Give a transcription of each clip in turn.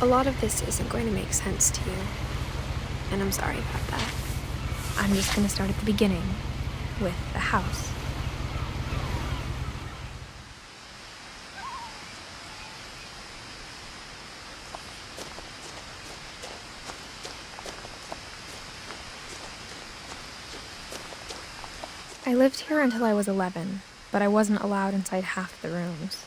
A lot of this isn't going to make sense to you, and I'm sorry about that. I'm just going to start at the beginning, with the house. I lived here until I was 11, but I wasn't allowed inside half the rooms.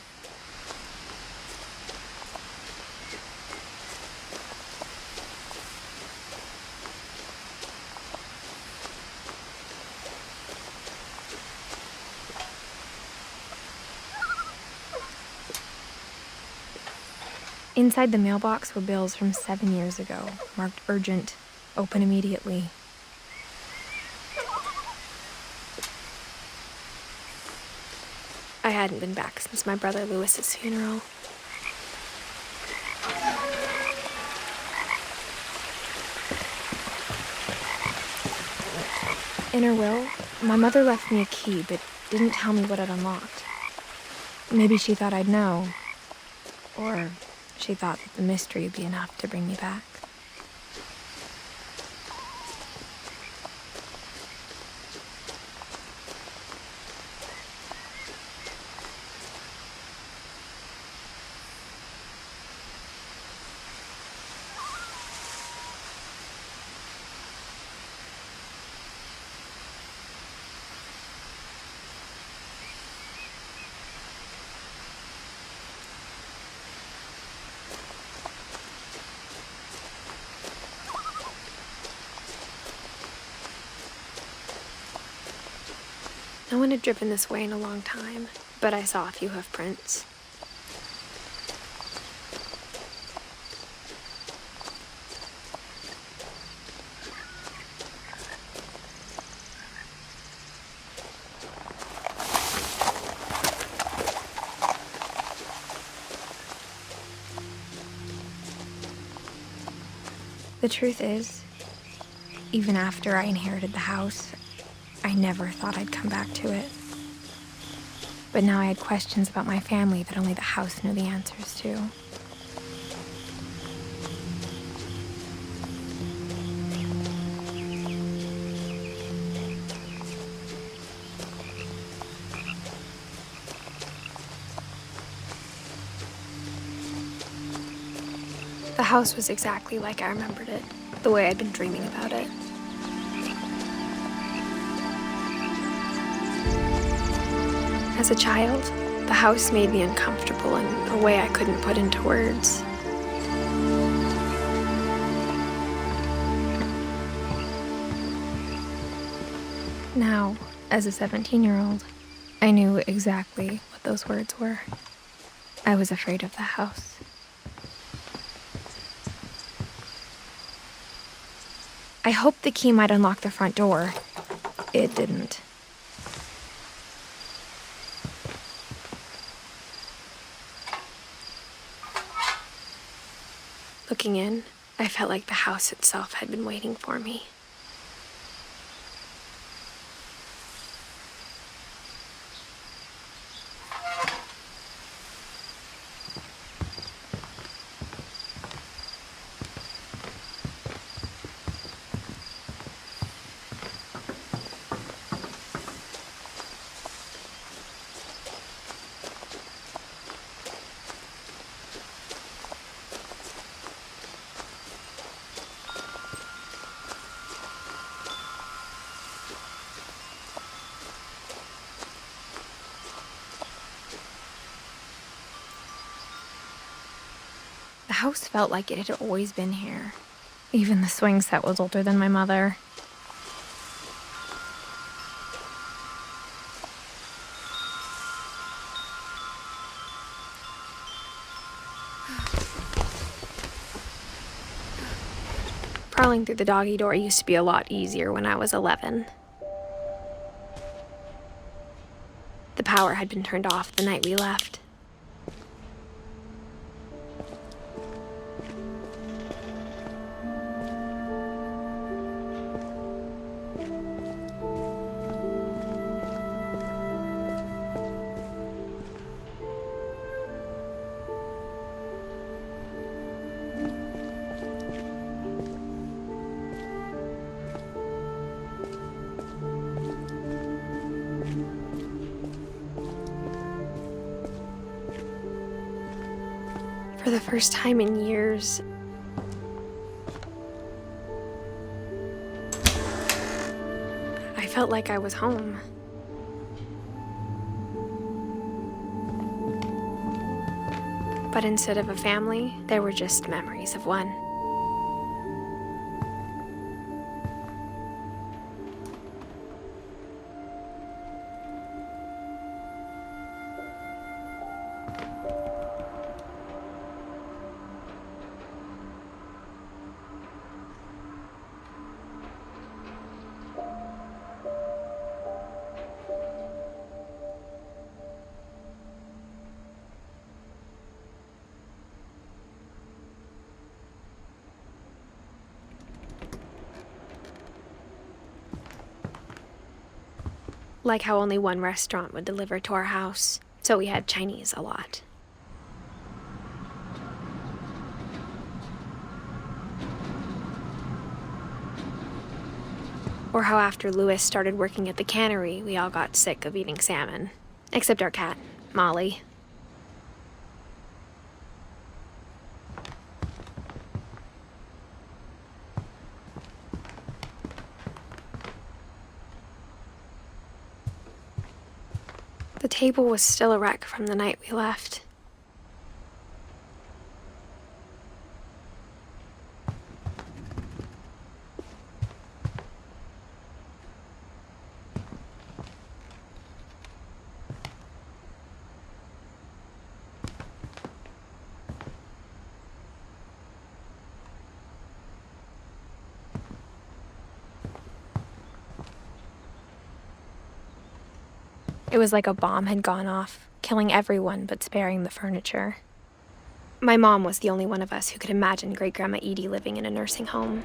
Inside the mailbox were bills from 7 years ago, marked urgent, open immediately. I hadn't been back since my brother Lewis's funeral. In her will, my mother left me a key, but didn't tell me what it unlocked. Maybe she thought I'd know, or she thought that the mystery would be enough to bring me back. No one had driven this way in a long time, but I saw a few hoof prints. The truth is, even after I inherited the house, I never thought I'd come back to it. But now I had questions about my family that only the house knew the answers to. The house was exactly like I remembered it, the way I'd been dreaming about it. As a child, the house made me uncomfortable in a way I couldn't put into words. Now, as a 17-year-old, I knew exactly what those words were. I was afraid of the house. I hoped the key might unlock the front door. It didn't. Looking in, I felt like the house itself had been waiting for me. The house felt like it had always been here. Even the swing set was older than my mother. Crawling through the doggy door used to be a lot easier when I was 11. The power had been turned off the night we left. For the first time in years, I felt like I was home. But instead of a family, there were just memories of one. Like how only one restaurant would deliver to our house, so we had Chinese a lot. Or how after Louis started working at the cannery, we all got sick of eating salmon. Except our cat, Molly. The table was still a wreck from the night we left. It was like a bomb had gone off, killing everyone but sparing the furniture. My mom was the only one of us who could imagine Great-Grandma Edie living in a nursing home.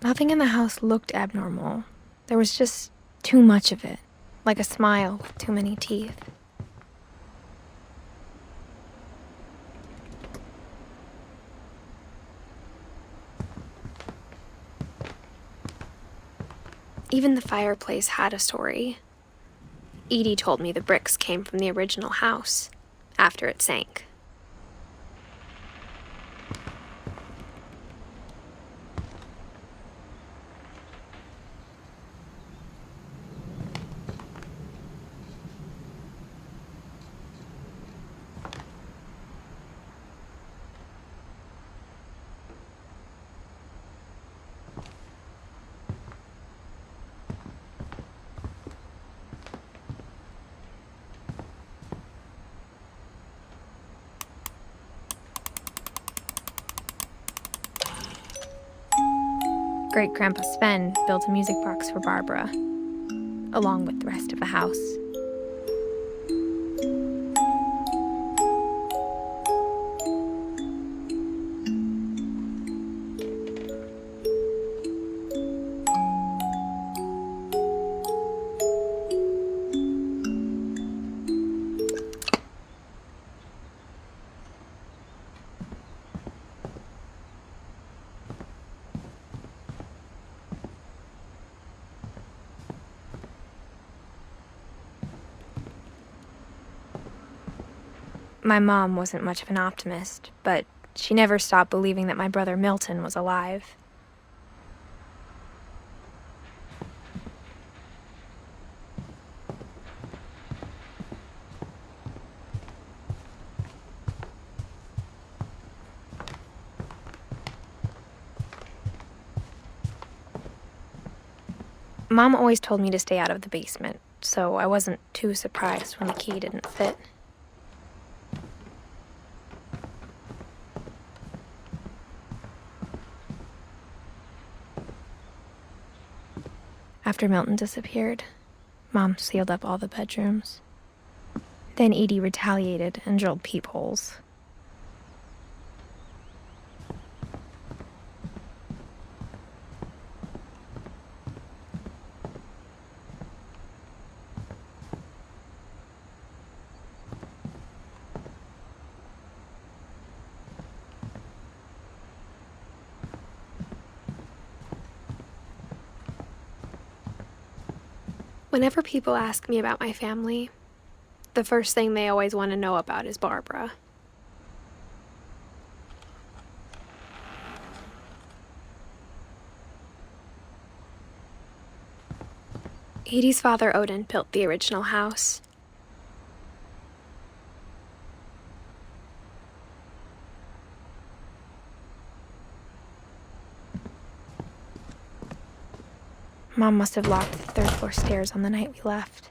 Nothing in the house looked abnormal. There was just too much of it, like a smile with too many teeth. Even the fireplace had a story. Edie told me the bricks came from the original house, after it sank. Great-Grandpa Sven built a music box for Barbara, along with the rest of the house. My mom wasn't much of an optimist, but she never stopped believing that my brother Milton was alive. Mom always told me to stay out of the basement, so I wasn't too surprised when the key didn't fit. After Milton disappeared, Mom sealed up all the bedrooms. Then Edie retaliated and drilled peepholes. Whenever people ask me about my family, the first thing they always want to know about is Barbara. Edie's father, Odin, built the original house. Mom must have locked the third floor stairs on the night we left.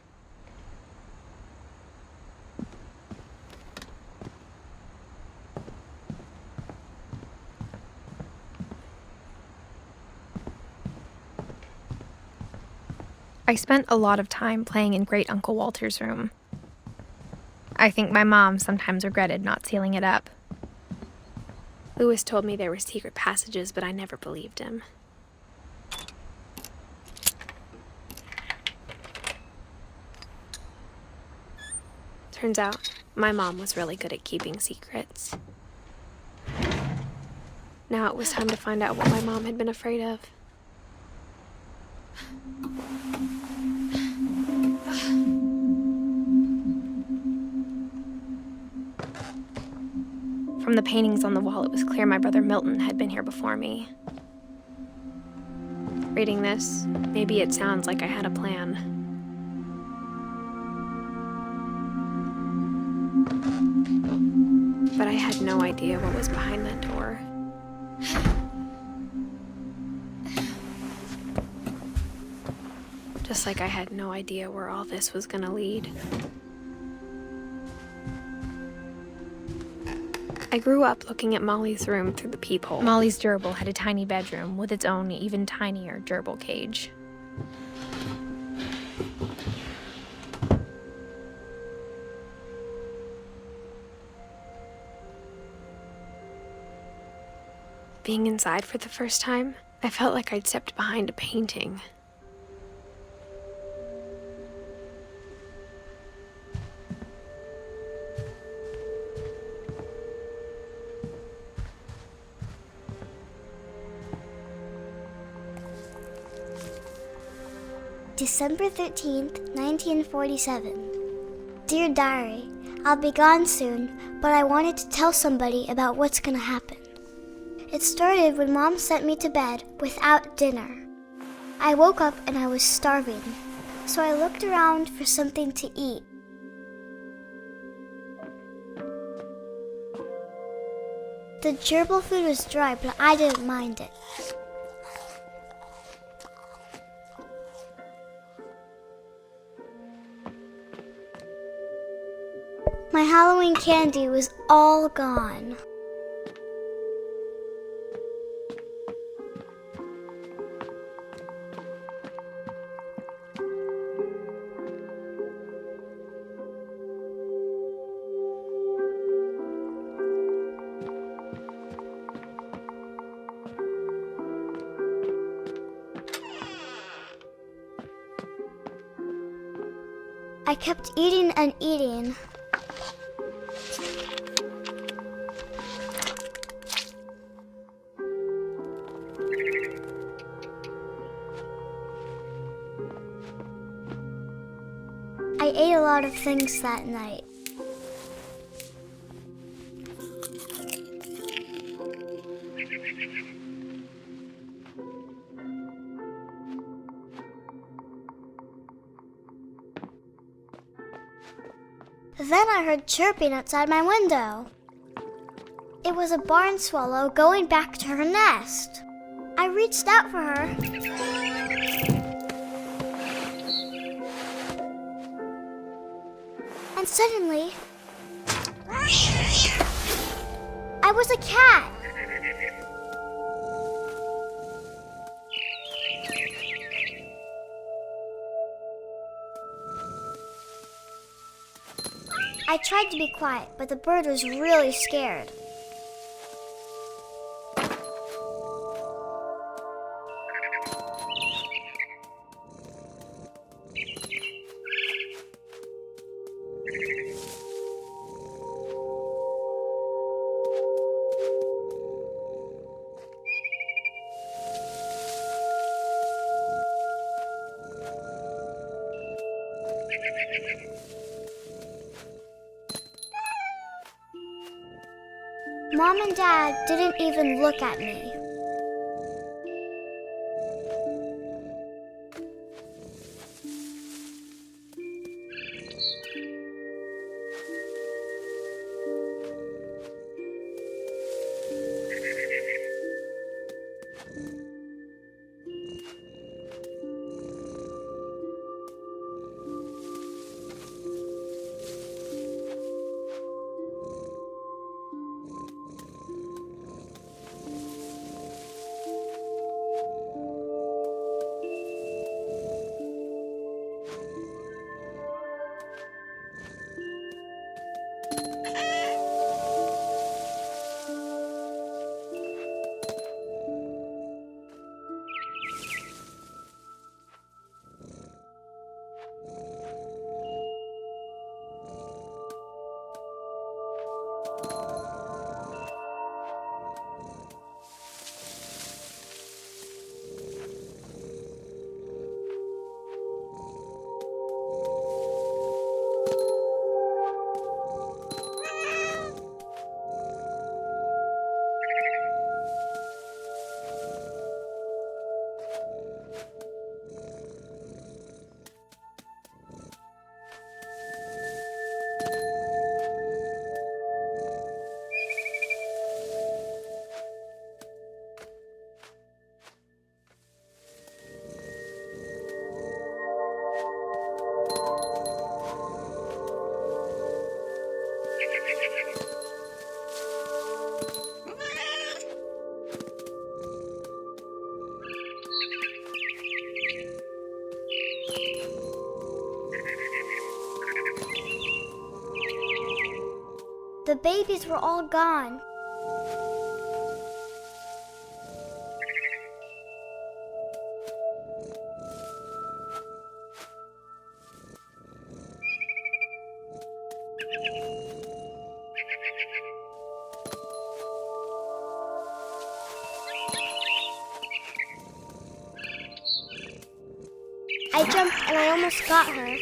I spent a lot of time playing in Great Uncle Walter's room. I think my mom sometimes regretted not sealing it up. Lewis told me there were secret passages, but I never believed him. Turns out, my mom was really good at keeping secrets. Now it was time to find out what my mom had been afraid of. From the paintings on the wall, it was clear my brother Milton had been here before me. Reading this, maybe it sounds like I had a plan. But I had no idea what was behind that door. Just like I had no idea where all this was gonna lead. I grew up looking at Molly's room through the peephole. Molly's gerbil had a tiny bedroom with its own even tinier gerbil cage. Being inside for the first time, I felt like I'd stepped behind a painting. December 13th, 1947. Dear Diary, I'll be gone soon, but I wanted to tell somebody about what's gonna happen. It started when Mom sent me to bed without dinner. I woke up and I was starving, so I looked around for something to eat. The gerbil food was dry, but I didn't mind it. My Halloween candy was all gone. I kept eating and eating. I ate a lot of things that night. Then I heard chirping outside my window. It was a barn swallow going back to her nest. I reached out for her. And suddenly, I was a cat. I tried to be quiet, but the bird was really scared. Mom and Dad didn't even look at me. The babies were all gone. I jumped and I almost got her.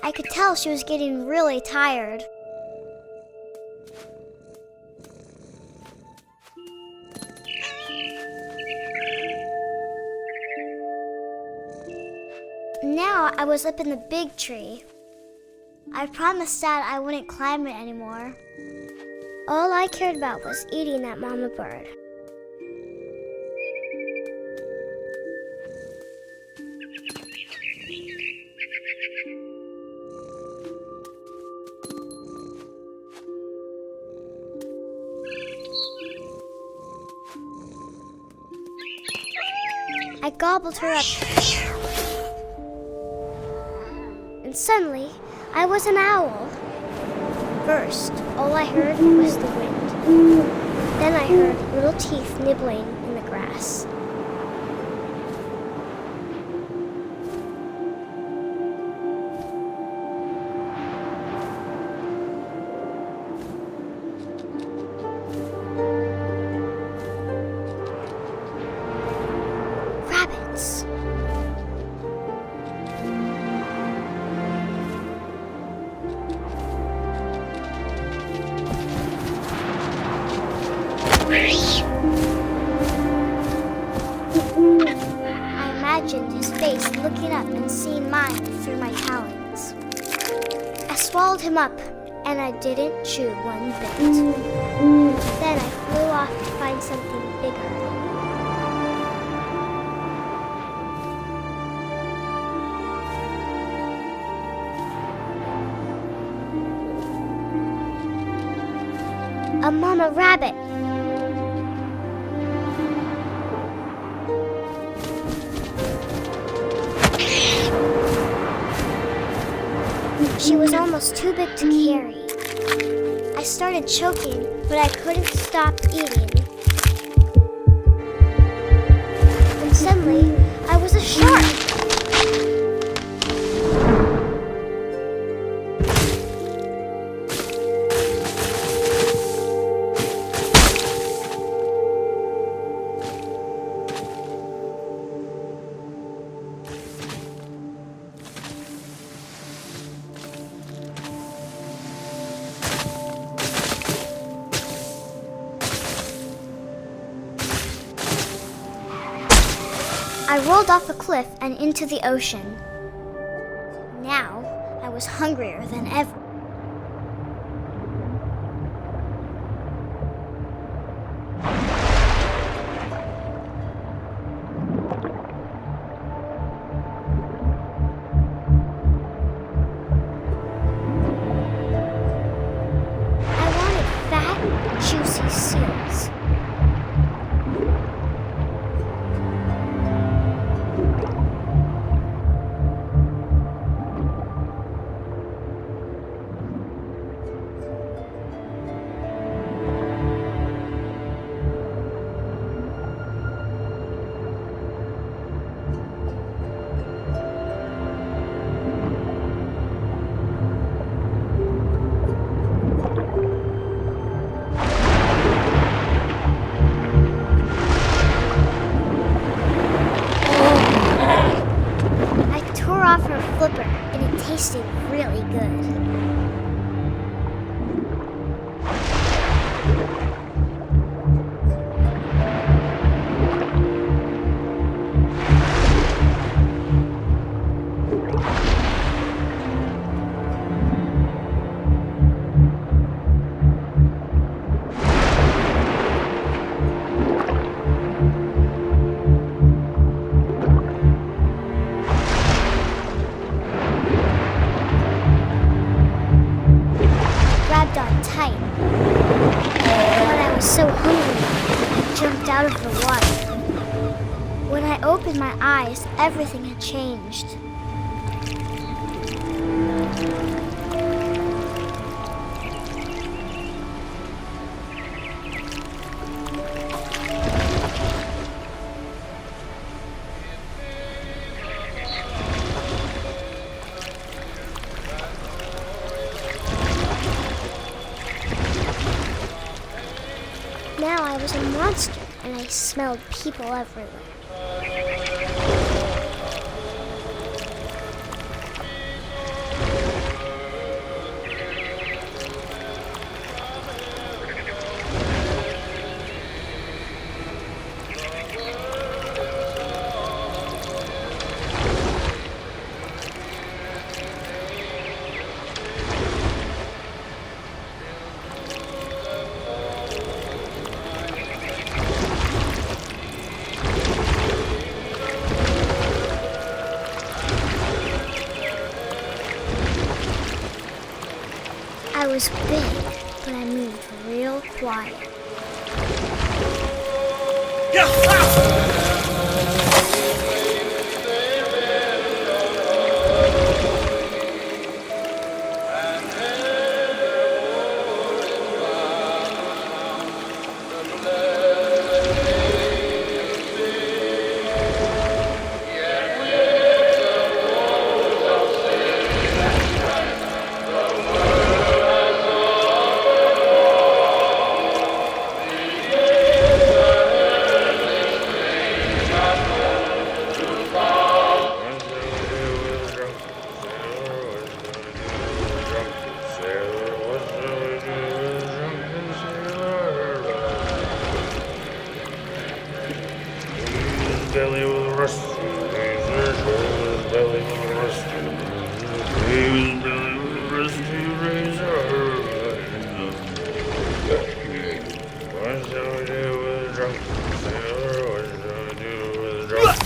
I could tell she was getting really tired. Now I was up in the big tree. I promised Dad I wouldn't climb it anymore. All I cared about was eating that mama bird. I gobbled her up. And suddenly, I was an owl. First, all I heard was the wind. Then I heard little teeth nibbling in the grass. Rabbits. I imagined his face looking up and seeing mine through my talons. I swallowed him up, and I didn't chew one bit. Then I flew off to find something bigger. A mama rabbit. She was almost too big to carry. I started choking, but I couldn't stop eating. And suddenly, I was a shark. I rolled off a cliff and into the ocean. Now, I was hungrier than ever. I wanted fat, juicy seals. I tore off her flipper, and it tasted really good. Grabbed on tight. But I was so hungry, I jumped out of the water. When I opened my eyes, everything had changed. Now I was a monster, and I smelled people everywhere. I was big, but I moved real quiet. Belly was rusty, razor, his belly was rusty, his belly was rusty, razor. What shall we do with a drunk sailor? What shall we do with a drunk?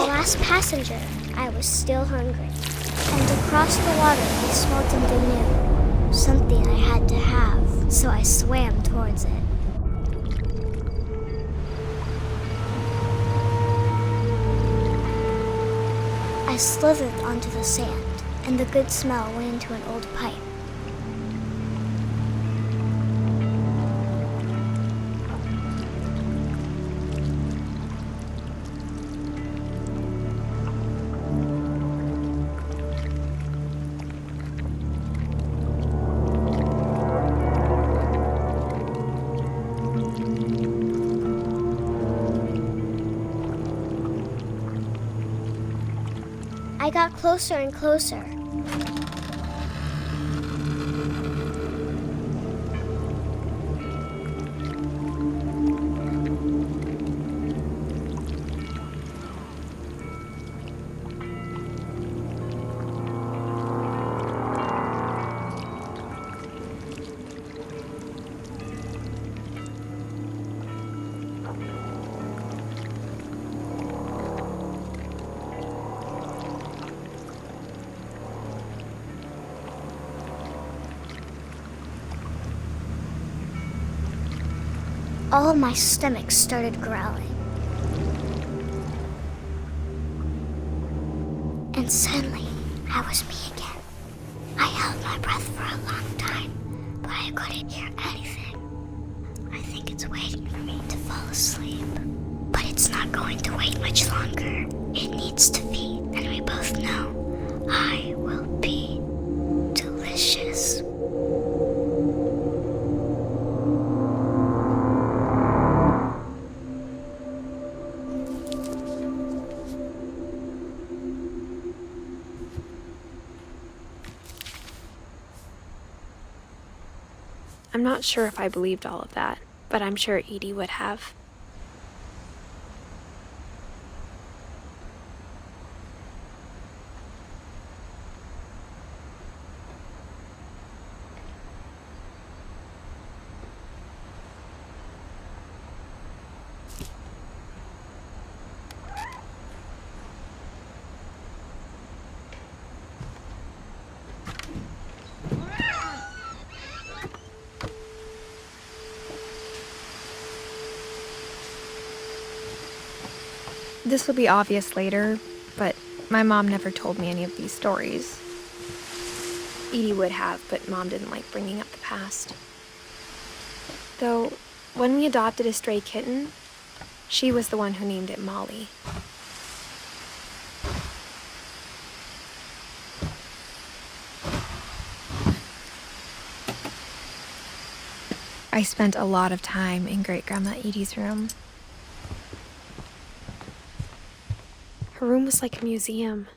Last passenger, I was still hungry, and across the water we smelled something new. something I had to have, so I swam towards it. I slithered onto the sand, and the good smell went into an old pipe. I got closer and closer. All of my stomach started growling. And suddenly, I was me again. I held my breath for a long time, but I couldn't hear anything. I think it's waiting for me to fall asleep. But it's not going to wait much longer. It needs to feed, and we both know I will be delicious. I'm not sure if I believed all of that, but I'm sure Edie would have. This will be obvious later, but my mom never told me any of these stories. Edie would have, but Mom didn't like bringing up the past. Though, when we adopted a stray kitten, she was the one who named it Molly. I spent a lot of time in Great-Grandma Edie's room. Her room was like a museum.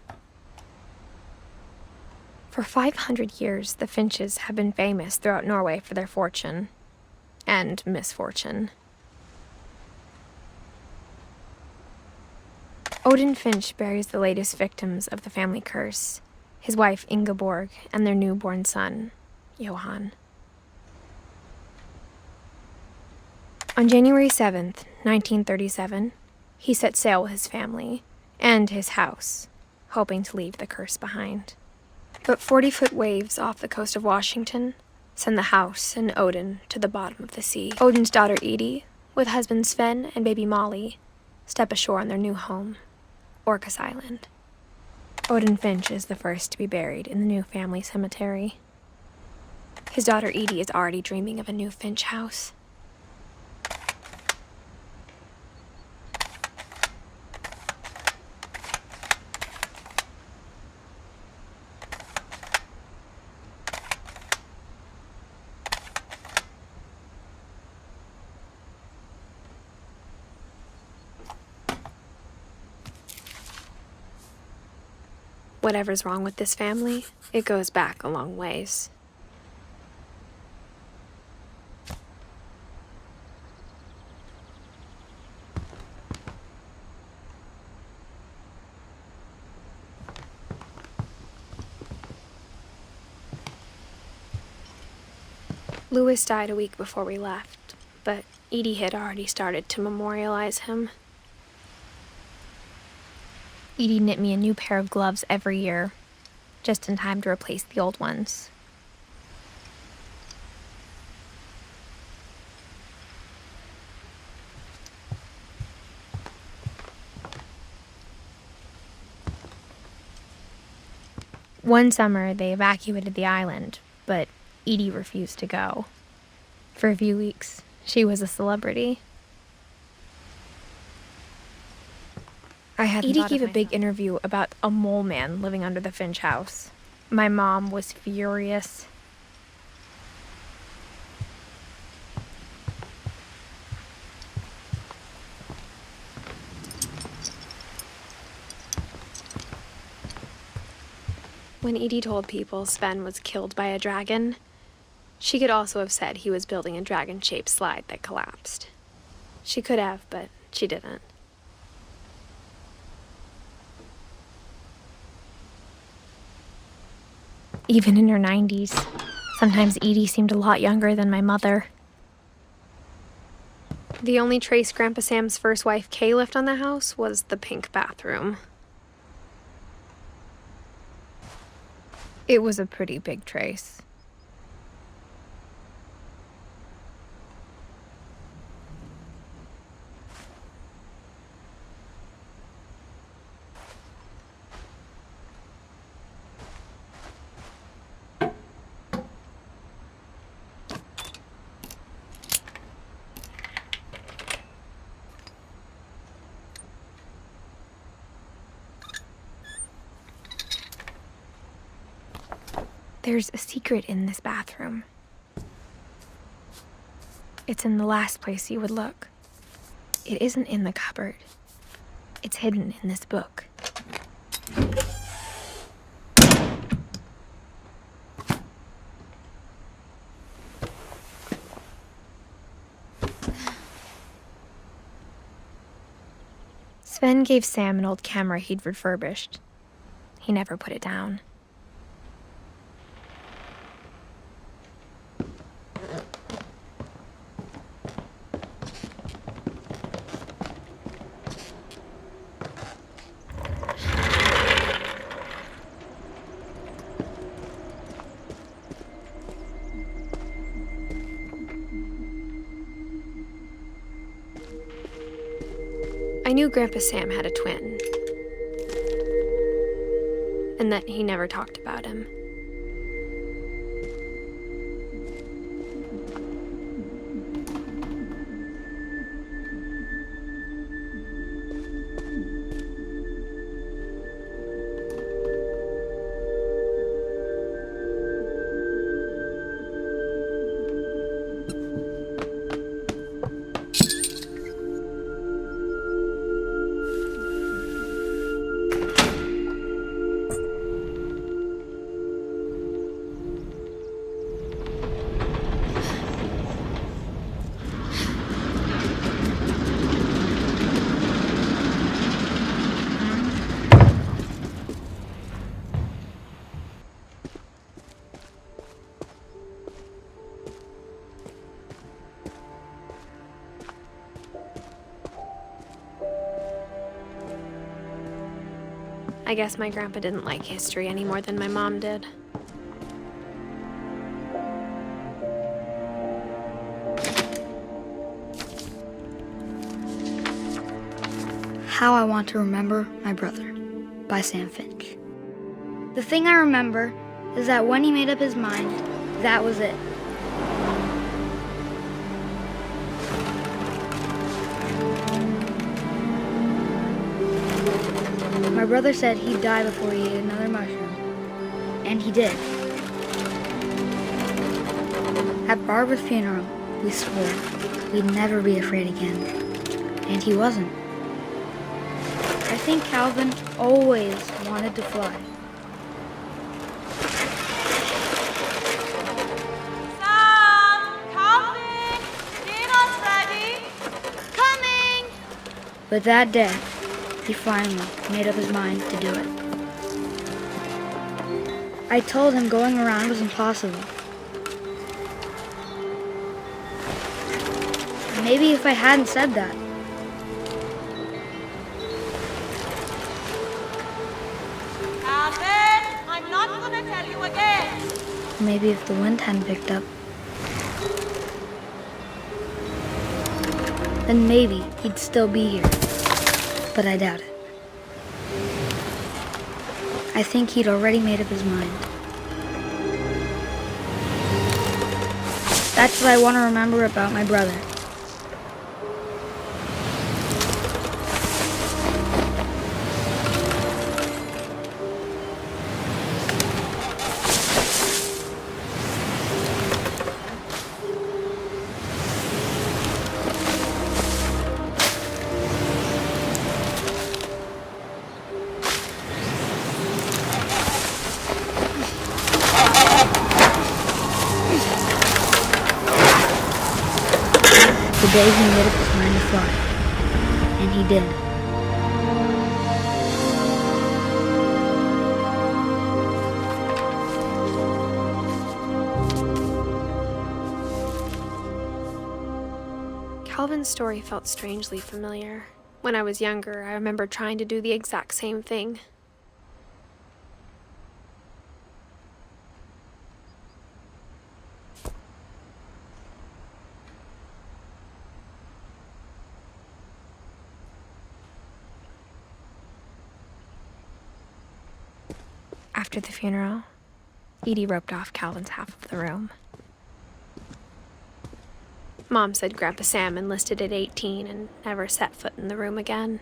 For 500 years, the Finches have been famous throughout Norway for their fortune and misfortune. Odin Finch buries the latest victims of the family curse, his wife Ingeborg and their newborn son, Johan. On January 7th, 1937, he set sail with his family and his house, hoping to leave the curse behind. But 40-foot waves off the coast of Washington send the house and Odin to the bottom of the sea. Odin's daughter Edie, with husband Sven and baby Molly, step ashore on their new home, Orcas Island. Odin Finch is the first to be buried in the new family cemetery. His daughter Edie is already dreaming of a new Finch house. Whatever's wrong with this family, it goes back a long ways. Louis died a week before we left, but Edie had already started to memorialize him. Edie knit me a new pair of gloves every year, just in time to replace the old ones. One summer, they evacuated the island, but Edie refused to go. For a few weeks, she was a celebrity. Edie gave a big interview about a mole man living under the Finch house. My mom was furious. When Edie told people Sven was killed by a dragon, she could also have said he was building a dragon-shaped slide that collapsed. She could have, but she didn't. Even in her 90s, sometimes Edie seemed a lot younger than my mother. The only trace Grandpa Sam's first wife, Kay, left on the house was the pink bathroom. It was a pretty big trace. There's a secret in this bathroom. It's in the last place you would look. It isn't in the cupboard. It's hidden in this book. Sven gave Sam an old camera he'd refurbished. He never put it down. I knew Grandpa Sam had a twin, and that he never talked about him. I guess my grandpa didn't like history any more than my mom did. How I Want to Remember My Brother by Sam Finch. The thing I remember is that when he made up his mind, that was it. My brother said he'd die before he ate another mushroom, and he did. At Barbara's funeral, we swore we'd never be afraid again, and he wasn't. I think Calvin always wanted to fly. Sam! Calvin! Dinner's ready! Coming! But that day, he finally made up his mind to do it. I told him going around was impossible. Maybe if I hadn't said that, Calvin! I'm not gonna tell you again! maybe if the wind hadn't picked up, then maybe he'd still be here. But I doubt it. I think he'd already made up his mind. That's what I want to remember about my brother. The day he made up his mind to fly. And he did. Calvin's story felt strangely familiar. When I was younger, I remember trying to do the exact same thing. After the funeral, Edie roped off Calvin's half of the room. Mom said Grandpa Sam enlisted at 18 and never set foot in the room again.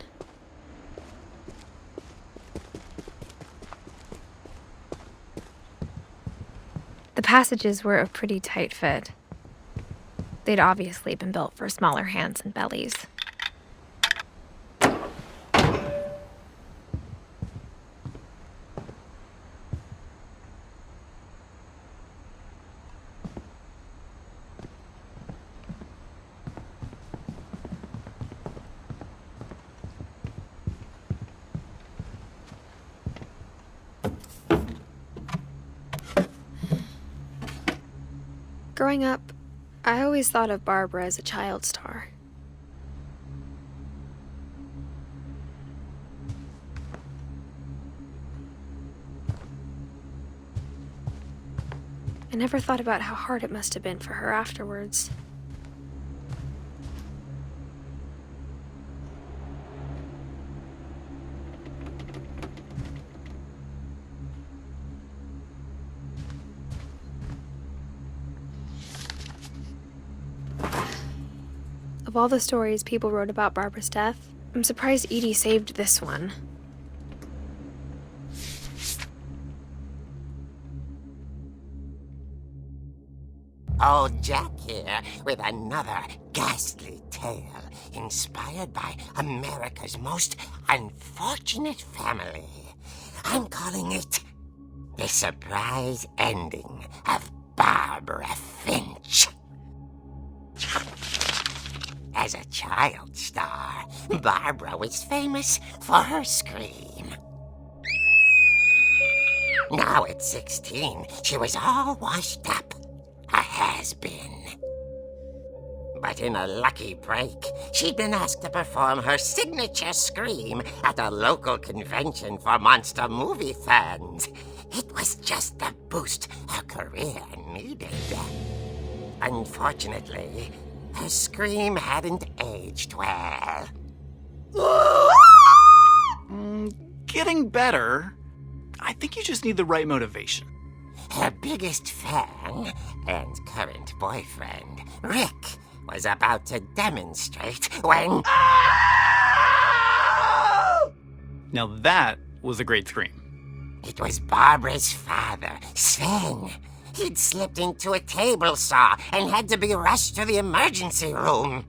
The passages were a pretty tight fit. They'd obviously been built for smaller hands and bellies. Growing up, I always thought of Barbara as a child star. I never thought about how hard it must have been for her afterwards. Of all the stories people wrote about Barbara's death, I'm surprised Edie saved this one. Old Jack here with another ghastly tale inspired by America's most unfortunate family. I'm calling it The Surprise Ending of Barbara Finch. As a child star, Barbara was famous for her scream. Now at 16, she was all washed up. A has-been. But in a lucky break, she'd been asked to perform her signature scream at a local convention for monster movie fans. It was just the boost her career needed. Unfortunately, her scream hadn't aged well. Getting better. I think you just need the right motivation. Her biggest fan and current boyfriend, Rick, was about to demonstrate when... Now that was a great scream. It was Barbara's father, Sven. He'd slipped into a table saw and had to be rushed to the emergency room.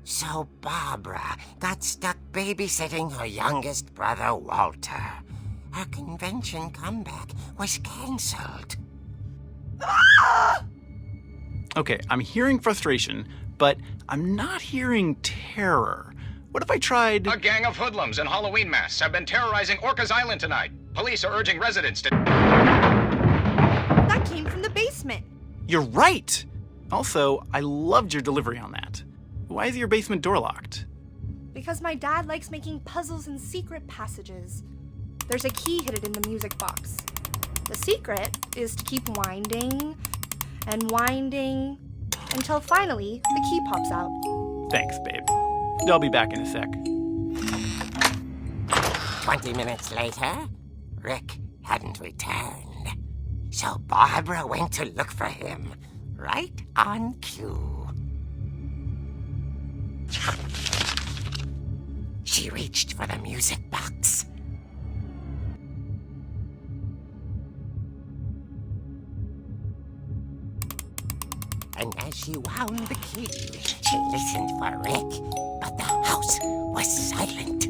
So Barbara got stuck babysitting her youngest brother, Walter. Her convention comeback was cancelled. Okay, I'm hearing frustration, but I'm not hearing terror. What if I tried... A gang of hoodlums in Halloween masks have been terrorizing Orcas Island tonight. Police are urging residents to... That came from the basement. You're right! Also, I loved your delivery on that. Why is your basement door locked? Because my dad likes making puzzles and secret passages. There's a key hidden in the music box. The secret is to keep winding and winding until finally the key pops out. Thanks, babe. I'll be back in a sec. 20 minutes later, Rick had returned. So Barbara went to look for him, right on cue. She reached for the music box. And as she wound the key, she listened for Rick, but the house was silent.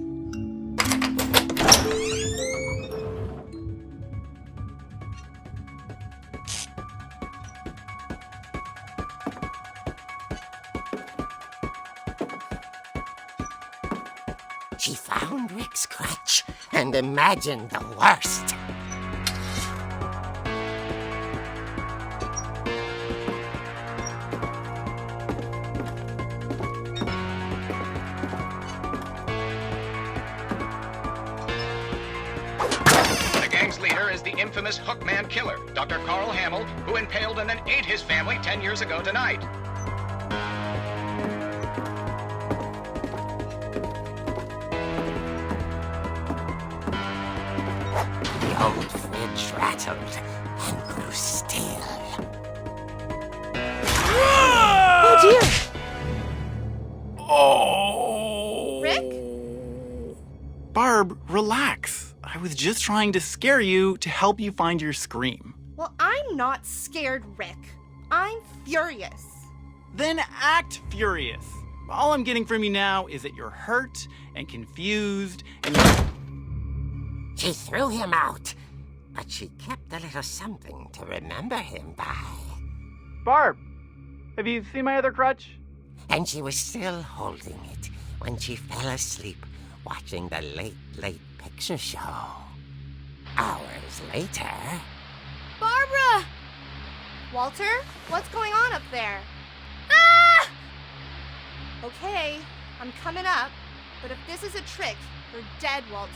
She found Rick's crutch and imagined the worst. The gang's leader is the infamous Hookman killer, Dr. Carl Hamill, who impaled and then ate his family 10 years ago tonight. The old fridge rattled and grew still. Oh dear! Oh! Rick? Barb, relax. I was just trying to scare you to help you find your scream. Well, I'm not scared, Rick. I'm furious. Then act furious. All I'm getting from you now is that you're hurt and confused and She threw him out, but she kept a little something to remember him by. Barb, have you seen my other crutch? And she was still holding it when she fell asleep watching the late picture show. Hours later... Barbara! Walter, what's going on up there? Ah! Okay, I'm coming up, but if this is a trick, you're dead, Walter.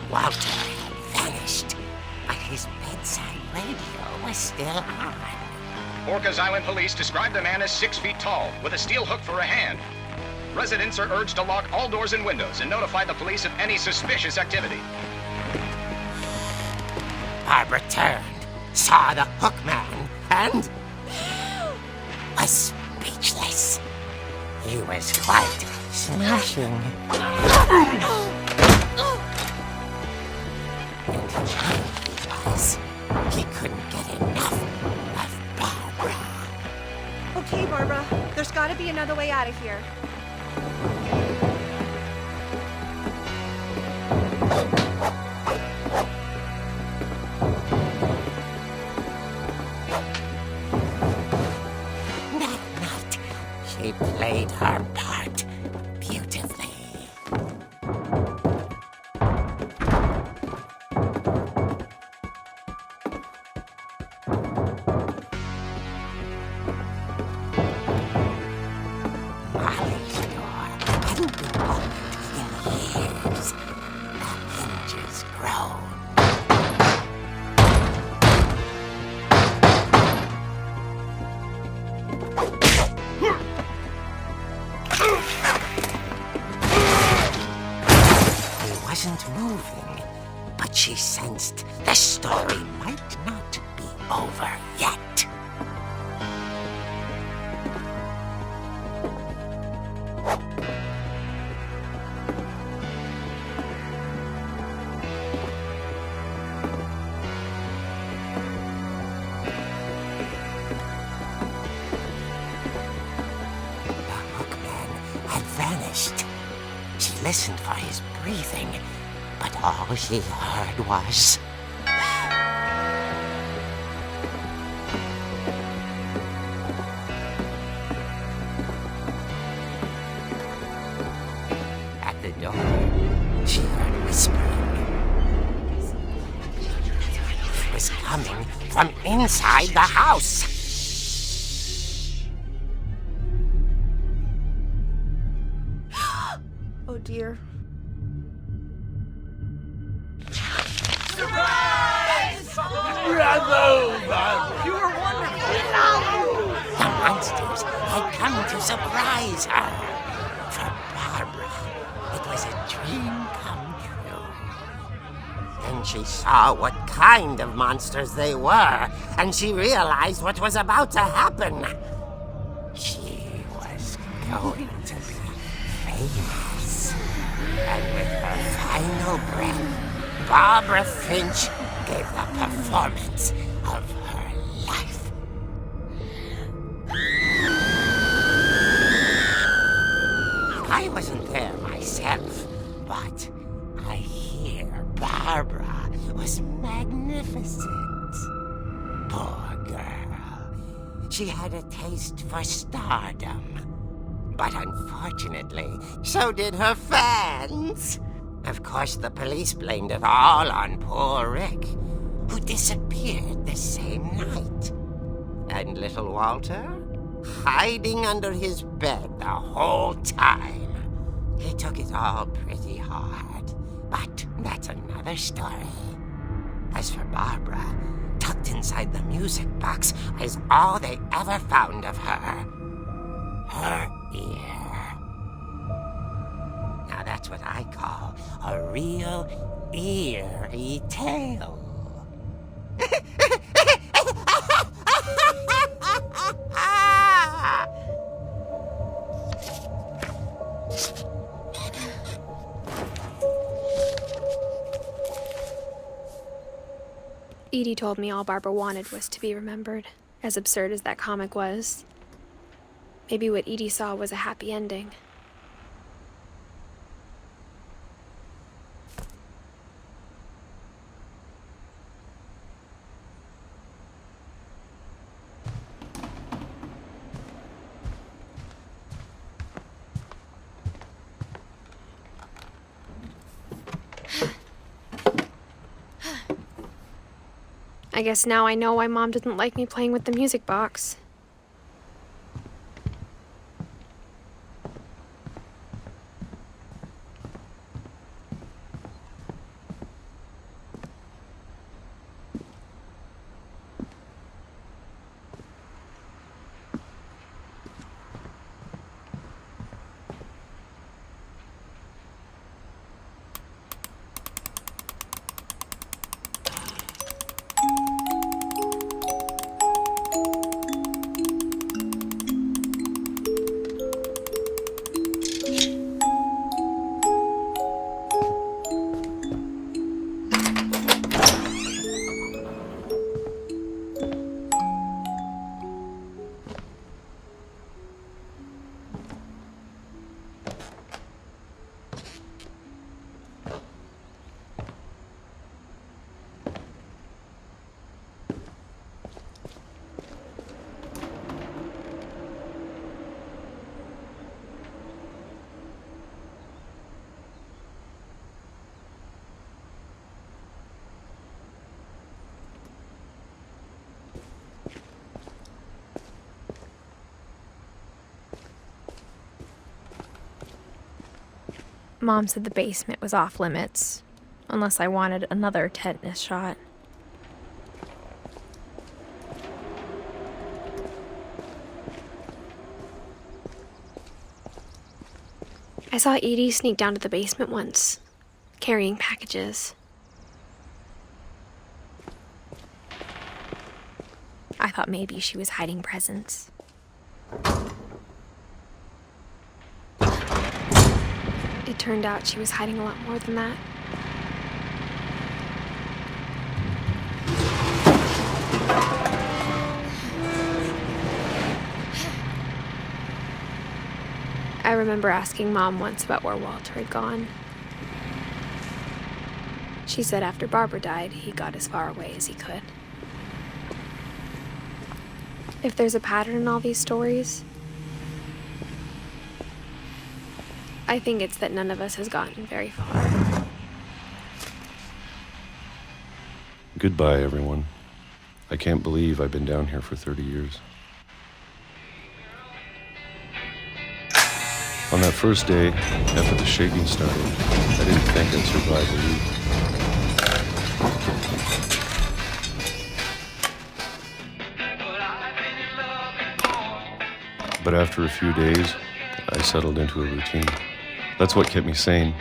Walter had vanished, but his bedside radio was still on. Orcas Island police describe the man as 6 feet tall, with a steel hook for a hand. Residents are urged to lock all doors and windows and notify the police of any suspicious activity. Barbara turned, saw the hook man, and was speechless. He was quite smashing. He couldn't get enough of Barbara. Okay, Barbara, there's gotta be another way out of here. That night, she played her part beautifully. Molly's door hadn't been opened in years. The hinges groaned. He wasn't moving, but she sensed the story might not be over yet. The hookman had vanished. She listened for his breathing, but all she heard was... At the door, she heard whispering. It was coming from inside the house. Oh dear. The monsters had come to surprise her. For Barbara, it was a dream come true. Then she saw what kind of monsters they were, and she realized what was about to happen. She was going to be famous. And with her final breath, Barbara Finch gave the performance of her life. I wasn't there myself, but I hear Barbara was magnificent. Poor girl. She had a taste for stardom. But unfortunately, so did her fans. Of course, the police blamed it all on poor Rick, who disappeared the same night. And little Walter? Hiding under his bed the whole time. He took it all pretty hard, but that's another story. As for Barbara, tucked inside the music box is all they ever found of her. Her ear. Now that's what I call a real eerie tale. Edie told me all Barbara wanted was to be remembered, as absurd as that comic was. Maybe what Edie saw was a happy ending. I guess now I know why Mom didn't like me playing with the music box. Mom said the basement was off limits, unless I wanted another tetanus shot. I saw Edie sneak down to the basement once, carrying packages. I thought maybe she was hiding presents. It turned out she was hiding a lot more than that. I remember asking Mom once about where Walter had gone. She said after Barbara died, he got as far away as he could. If there's a pattern in all these stories, I think it's that none of us has gotten very far. Goodbye, everyone. I can't believe I've been down here for 30 years. I'll never that first day, after the shaking started, I didn't think I'd survive a week. But after a few days, I settled into a routine. That's what kept me sane.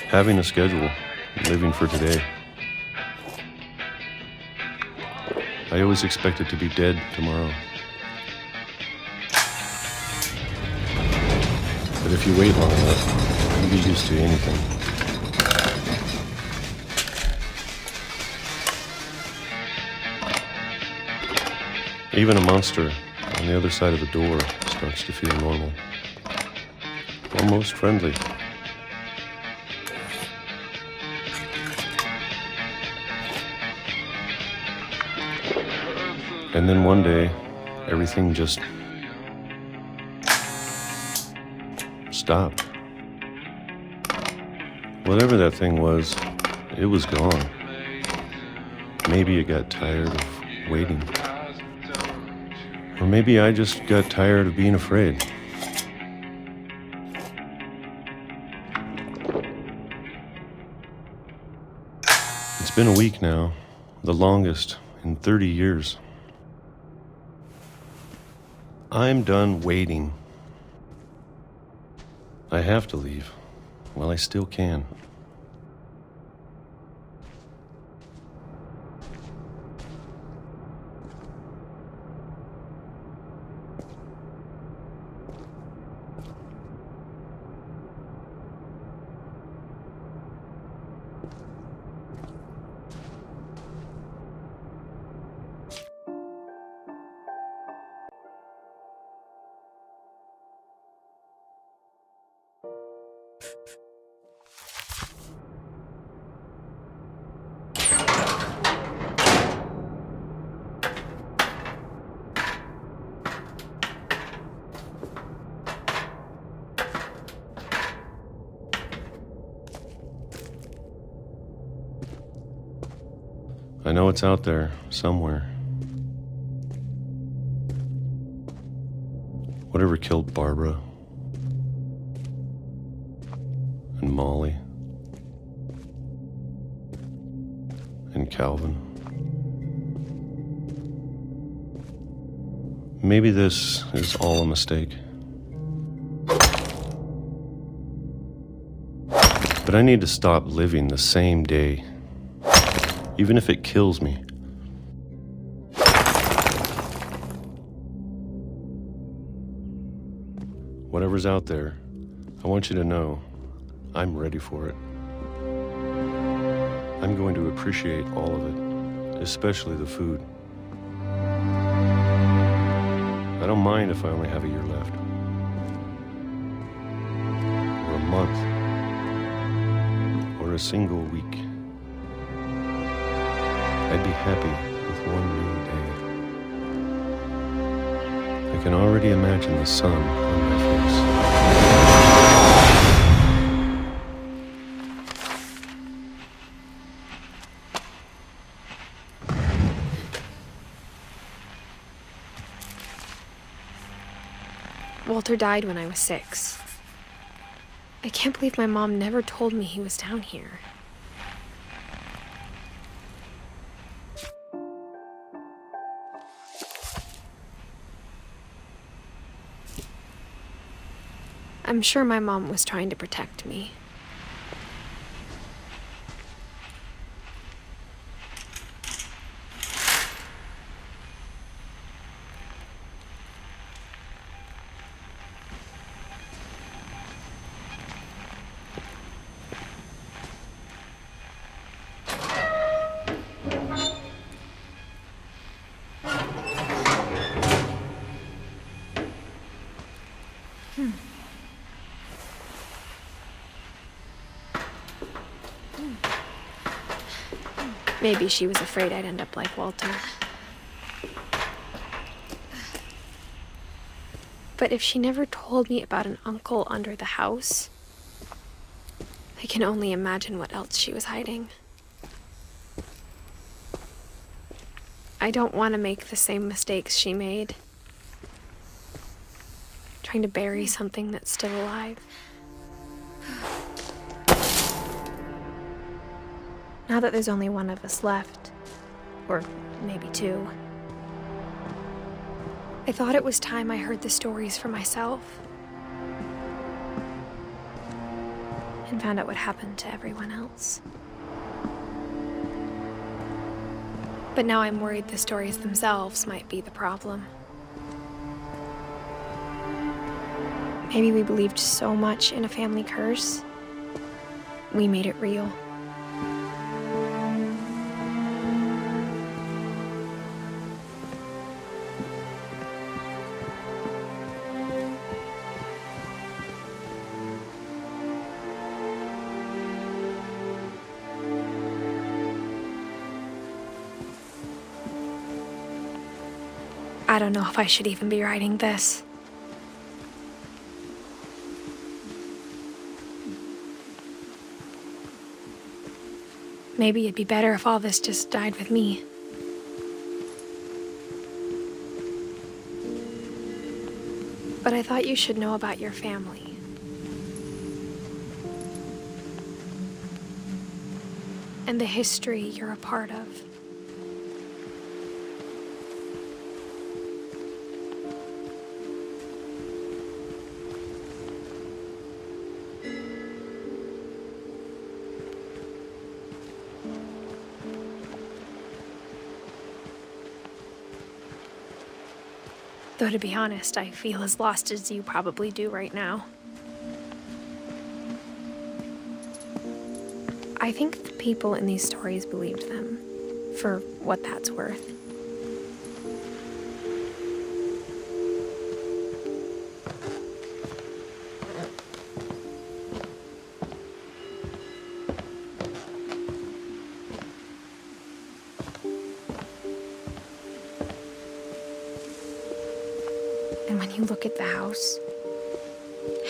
Having a schedule, living for today. I always expected to be dead tomorrow. But if you wait long enough, you get used to anything. Even a monster on the other side of the door starts to feel normal. Almost friendly. And then one day, everything just stopped. Whatever that thing was, it was gone. Maybe it got tired of waiting. Or maybe I just got tired of being afraid. It's been a week now, the longest in 30 years. I'm done waiting. I have to leave while I still can. I know it's out there, somewhere. Whatever killed Barbara and Molly and Calvin. Maybe this is all a mistake. But I need to stop living the same day. Even if it kills me. Whatever's out there, I want you to know I'm ready for it. I'm going to appreciate all of it, especially the food. I don't mind if I only have a year left. Or a month. Or a single week. I'd be happy with one new day. I can already imagine the sun on my face. Walter died when I was 6. I can't believe my mom never told me he was down here. I'm sure my mom was trying to protect me. Maybe she was afraid I'd end up like Walter. But if she never told me about an uncle under the house, I can only imagine what else she was hiding. I don't want to make the same mistakes she made. trying to bury something that's still alive. Now that there's only one of us left, or maybe two, I thought it was time I heard the stories for myself and found out what happened to everyone else. But now I'm worried the stories themselves might be the problem. Maybe we believed so much in a family curse, we made it real. I don't know if I should even be writing this. Maybe it'd be better if all this just died with me. But I thought you should know about your family. And the history you're a part of. Though to be honest, I feel as lost as you probably do right now. I think the people in these stories believed them, for what that's worth. And when you look at the house,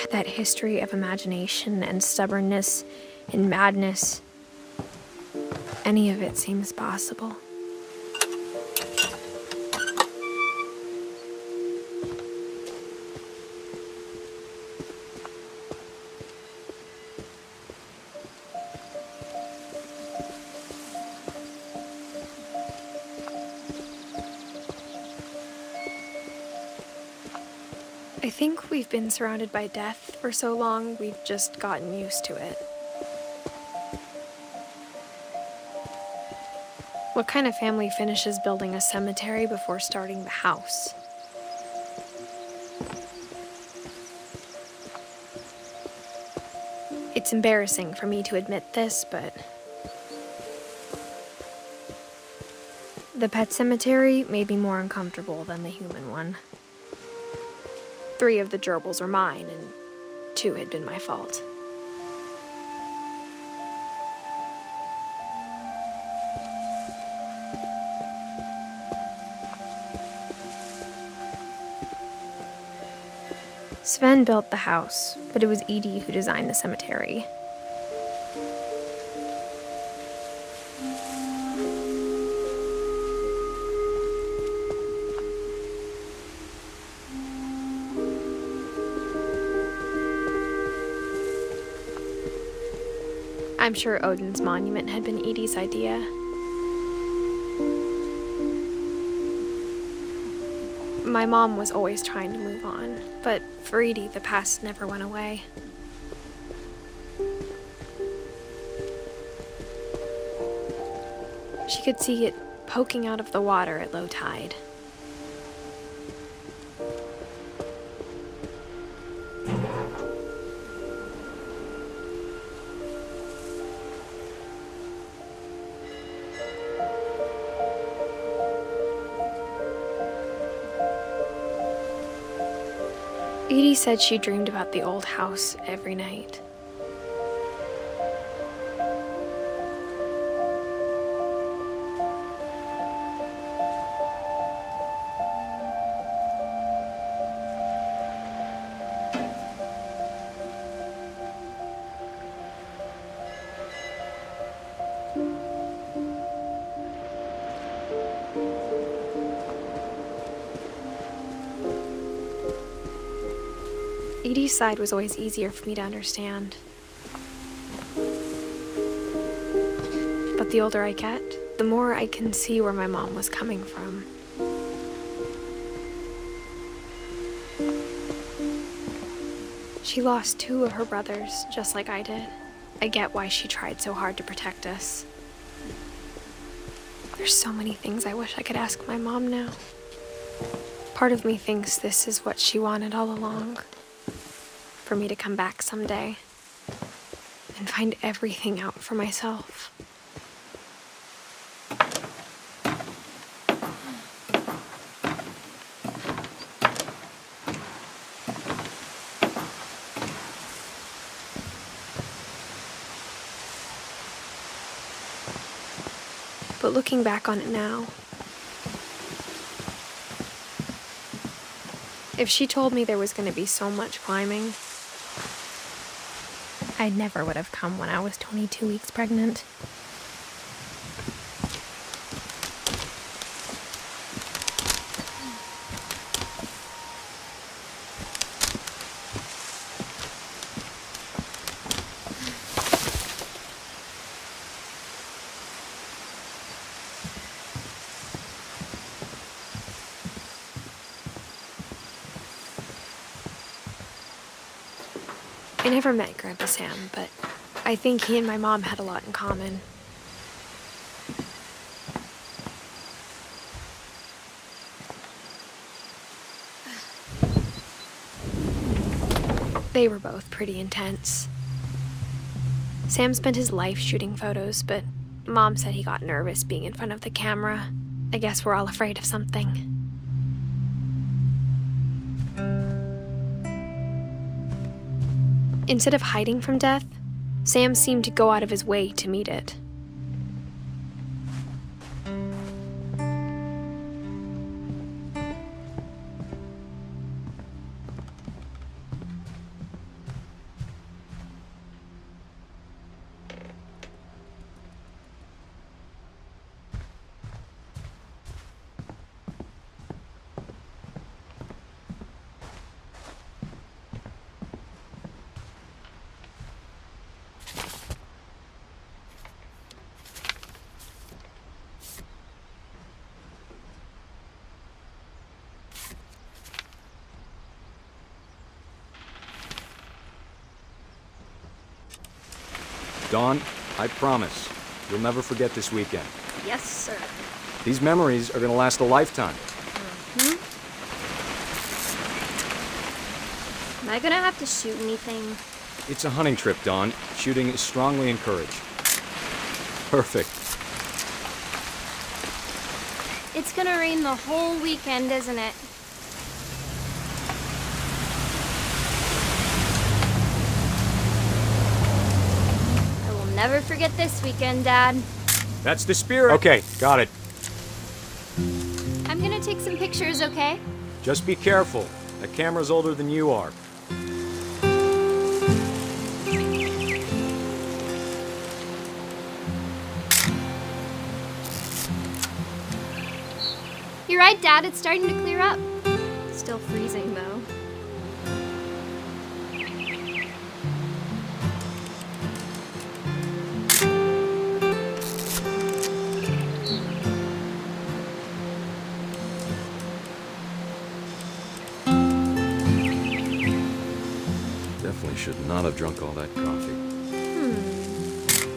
that history of imagination and stubbornness and madness, any of it seems possible. I think we've been surrounded by death for so long, we've just gotten used to it. What kind of family finishes building a cemetery before starting the house? It's embarrassing for me to admit this, but the pet cemetery made me more uncomfortable than the human one. 3 of the gerbils are mine, and 2 had been my fault. Sven built the house, but it was Edith who designed the cemetery. I'm sure Odin's monument had been Edie's idea. My mom was always trying to move on, but for Edie, the past never went away. She could see it poking out of the water at low tide. Edie said she dreamed about the old house every night. Edie's side was always easier for me to understand. But the older I get, the more I can see where my mom was coming from. She lost 2 of her brothers, just like I did. I get why she tried so hard to protect us. There's so many things I wish I could ask my mom now. Part of me thinks this is what she wanted all along. For me to come back someday and find everything out for myself. But looking back on it now, if she told me there was going to be so much climbing, I never would have come when I was 22 weeks pregnant. I never met Grandpa Sam, but I think he and my mom had a lot in common. They were both pretty intense. Sam spent his life shooting photos, but Mom said he got nervous being in front of the camera. I guess we're all afraid of something. Instead of hiding from death, Sam seemed to go out of his way to meet it. Dawn, I promise, you'll never forget this weekend. Yes, sir. These memories are gonna last a lifetime. Am I gonna have to shoot anything? It's a hunting trip, Dawn. Shooting is strongly encouraged. Perfect. It's gonna rain the whole weekend, isn't it? I will never forget this weekend, Dad. That's the spirit. Okay, got it. I'm gonna take some pictures, okay? Just be careful. That camera's older than you are. You're right, Dad. It's starting to clear up. Still freezing, though. Definitely should not have drunk all that coffee.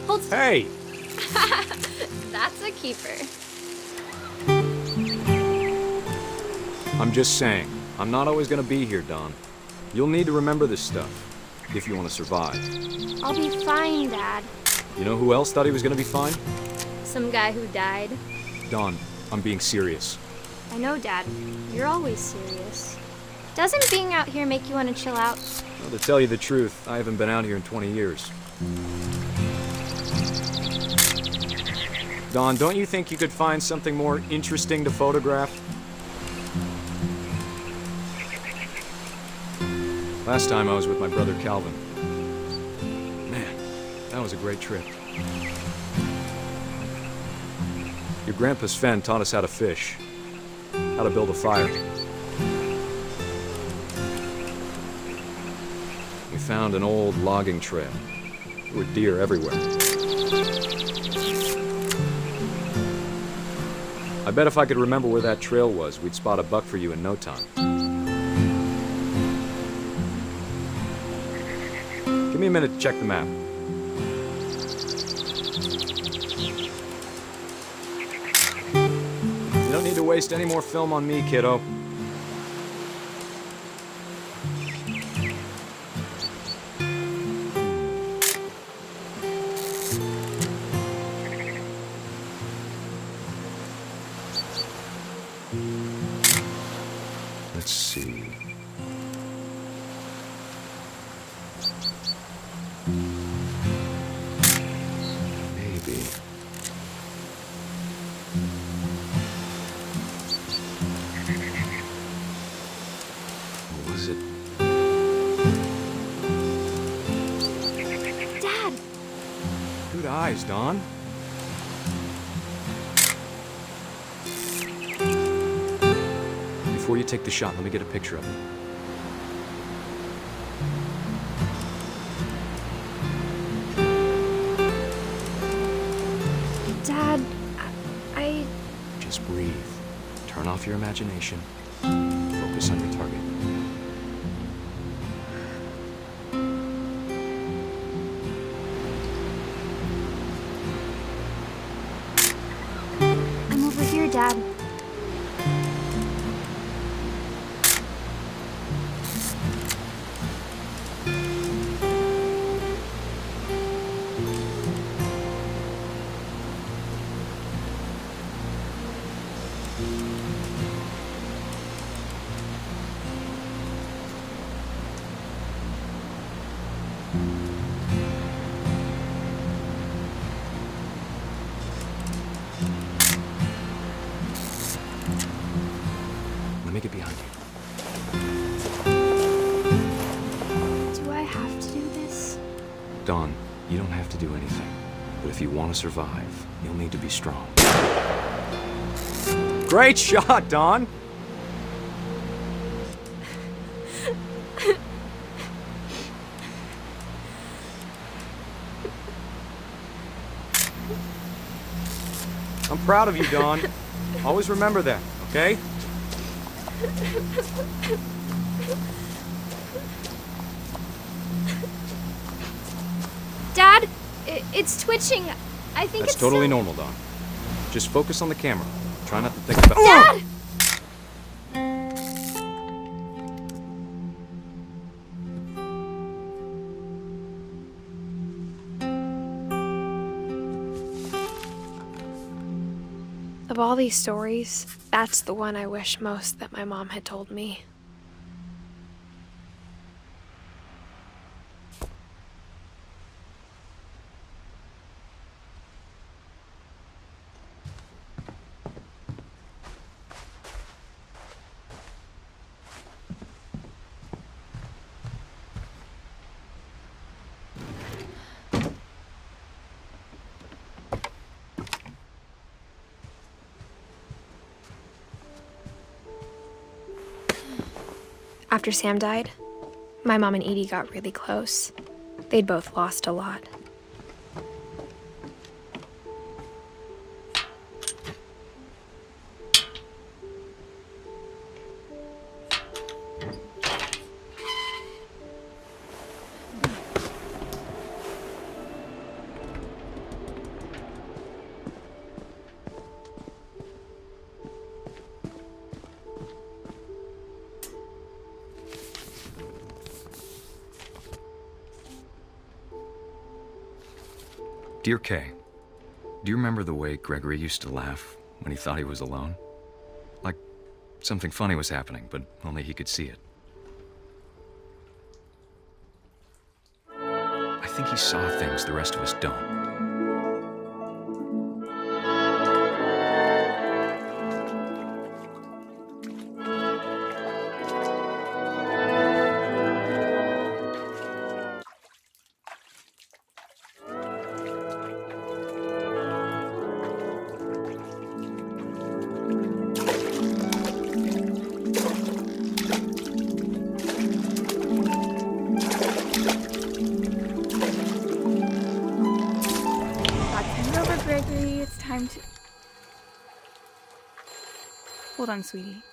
Hold. Hey! That's a keeper. I'm just saying, I'm not always gonna be here, Dawn. You'll need to remember this stuff, if you want to survive. I'll be fine, Dad. You know who else thought he was gonna be fine? Some guy who died. Dawn, I'm being serious. I know, Dad. You're always serious. Doesn't being out here make you want to chill out? Well, to tell you the truth, I haven't been out here in 20 years. Dawn, don't you think you could find something more interesting to photograph? Last time I was with my brother Calvin. Man, that was a great trip. Your grandpa Sven taught us how to fish, how to build a fire. We found an old logging trail. There were deer everywhere. I bet if I could remember where that trail was, we'd spot a buck for you in no time. Give me a minute to check the map. You don't need to waste any more film on me, kiddo. Let's see. Maybe. Or was it? Dad! Good eyes, Don. Before you take the shot, let me get a picture of it. Dad, I... Just breathe. Turn off your imagination. Focus on your target. I'm over here, Dad. Let me get behind you. Do I have to do this? Dawn, you don't have to do anything. But if you want to survive, you'll need to be strong. Great shot, Dawn! I'm proud of you, Dawn. Always remember that, okay? Dad, it's twitching. I think That's it's totally still... normal, Dawn. Just focus on the camera. Try not to think about... Dad! Of all these stories, that's the one I wish most that my mom had told me. After Sam died, my mom and Edie got really close. They'd both lost a lot. Dear Kay, do you remember the way Gregory used to laugh when he thought he was alone? Like something funny was happening, but only he could see it. I think he saw things the rest of us don't. time to... Hold on, sweetie.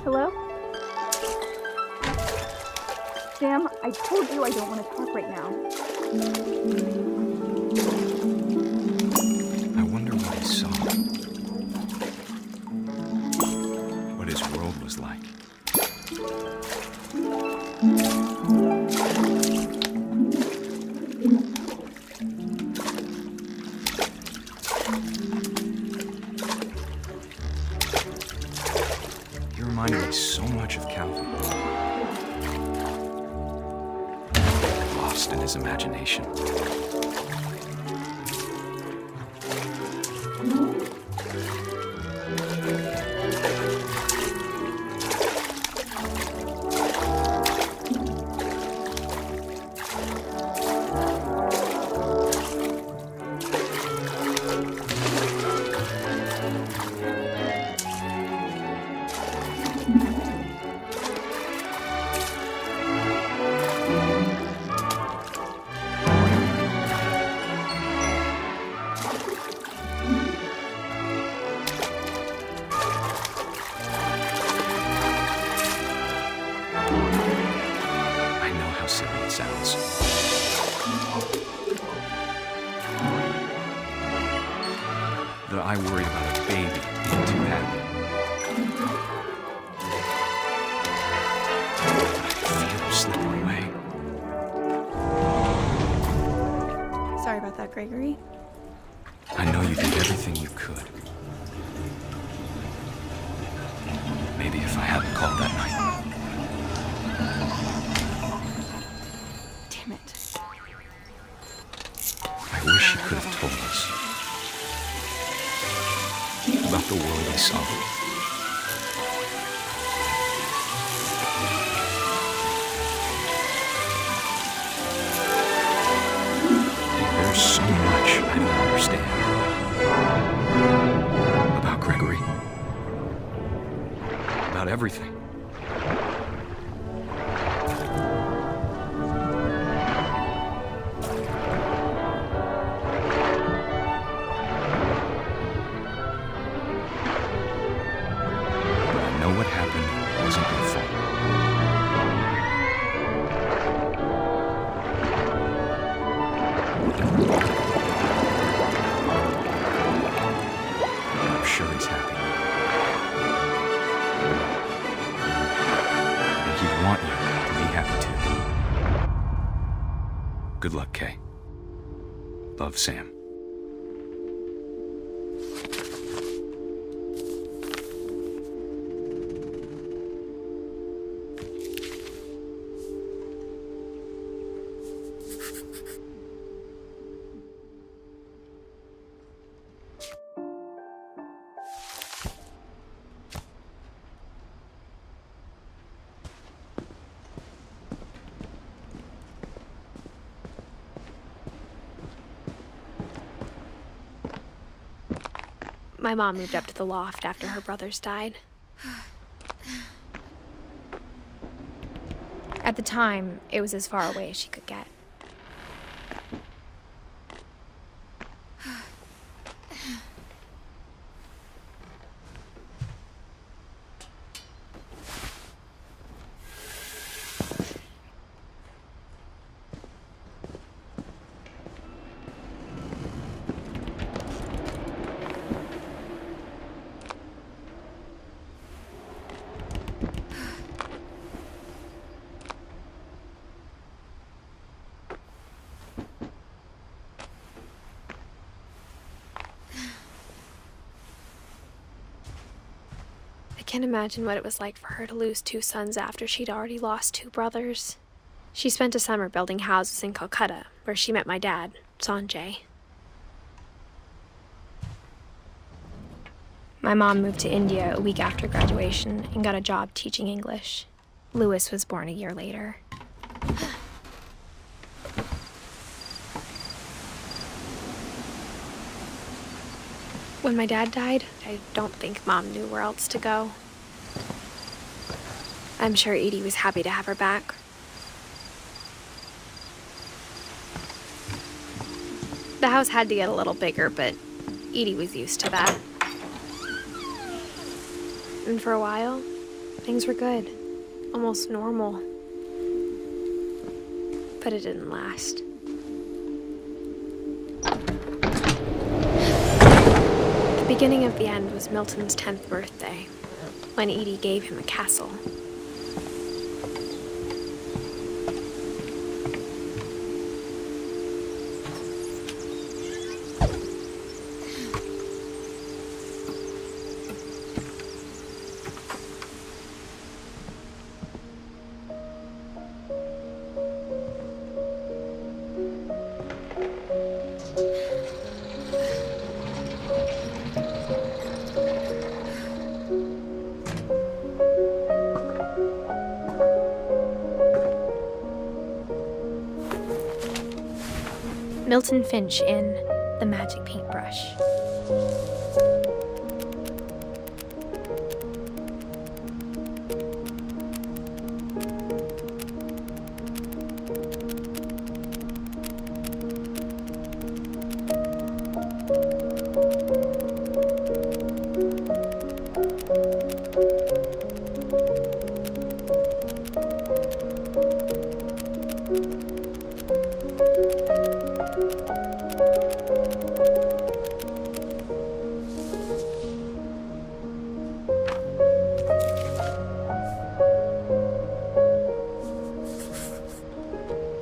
Hello? Sam, I told you I don't want to talk right now. I wonder what he saw. What his world was like. He reminded me so much of Calvin. Lost in his imagination. Sounds. That I worried about a baby being too happy. But I feel her slipping away. Sorry about that, Gregory. I know you did everything you could. Maybe if I hadn't called that night. Damn it. I wish you could have told us about the world I saw. There's so much I don't understand about Gregory, about everything. What happened wasn't your fault. I'm sure he's happy. And he'd want you to be happy too. Good luck, Kay. Love, Sam. My mom moved up to the loft after her brothers died. At the time, it was as far away as she could get. I can't imagine what it was like for her to lose 2 sons after she'd already lost 2 brothers. She spent a summer building houses in Calcutta, where she met my dad, Sanjay. My mom moved to India a week after graduation and got a job teaching English. Louis was born a year later. When my dad died, I don't think Mom knew where else to go. I'm sure Edie was happy to have her back. The house had to get a little bigger, but Edie was used to that. And for a while, things were good. Almost normal. But it didn't last. The beginning of the end was Milton's 10th birthday, when Edie gave him a castle. Milton Finch in The Magic Paintbrush.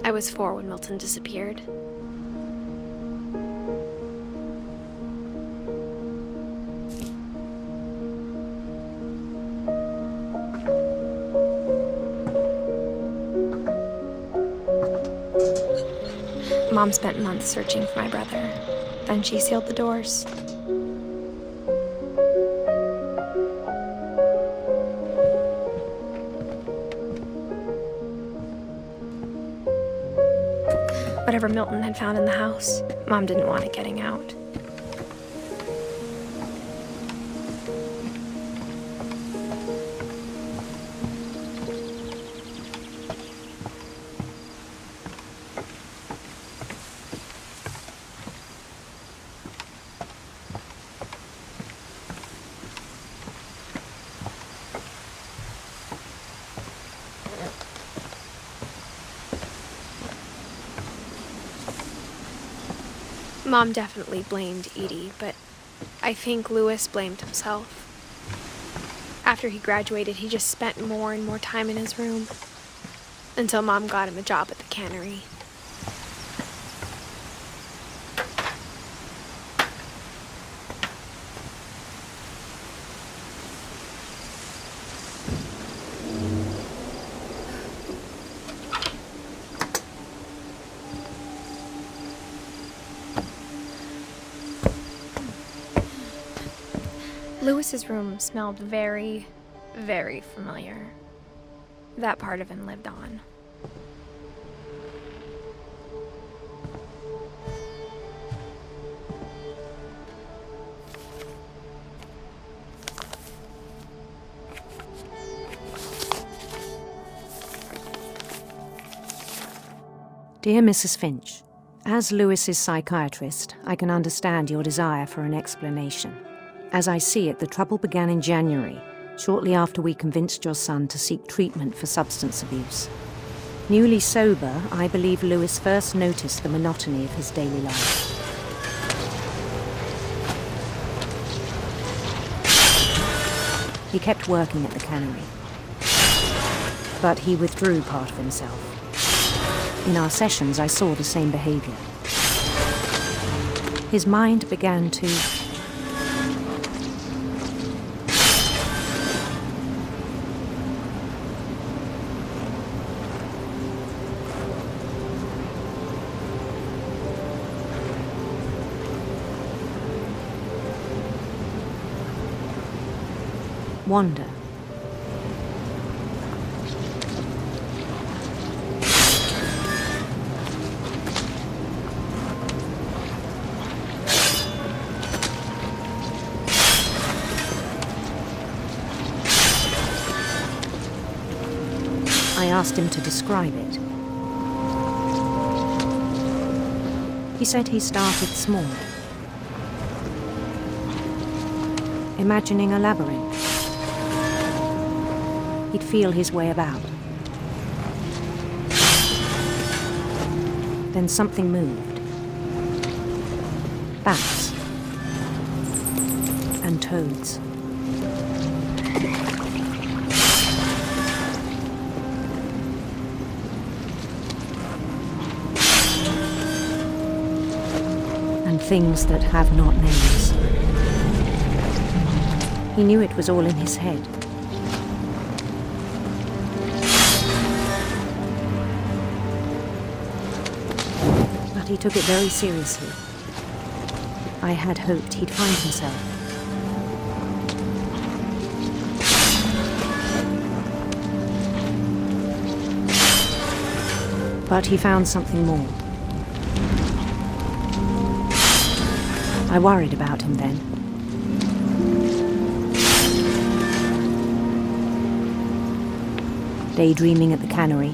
I was 4 when Milton disappeared. Mom spent months searching for my brother. Then she sealed the doors. Whatever Milton had found in the house, Mom didn't want it getting out. Mom definitely blamed Edie, but I think Louis blamed himself. After he graduated, he just spent more and more time in his room, until Mom got him a job at the cannery. Louis's room smelled very, very familiar. That part of him lived on. Dear Mrs. Finch, as Louis's psychiatrist, I can understand your desire for an explanation. As I see it, the trouble began in January, shortly after we convinced your son to seek treatment for substance abuse. Newly sober, I believe Louis first noticed the monotony of his daily life. He kept working at the cannery, but he withdrew part of himself. In our sessions, I saw the same behavior. His mind began to wander. I asked him to describe it. He said he started small, imagining a labyrinth. He'd feel his way about. Then something moved. Bats and toads. And things that have not names. He knew it was all in his head. But he took it very seriously. I had hoped he'd find himself. But he found something more. I worried about him then. Daydreaming at the cannery.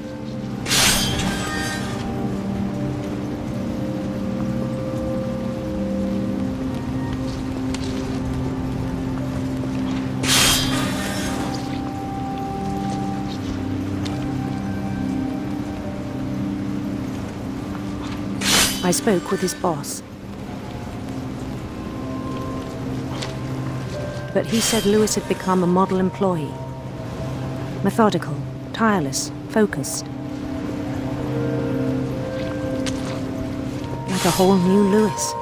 I spoke with his boss. But he said Lewis had become a model employee. Methodical, tireless, focused. Like a whole new Lewis.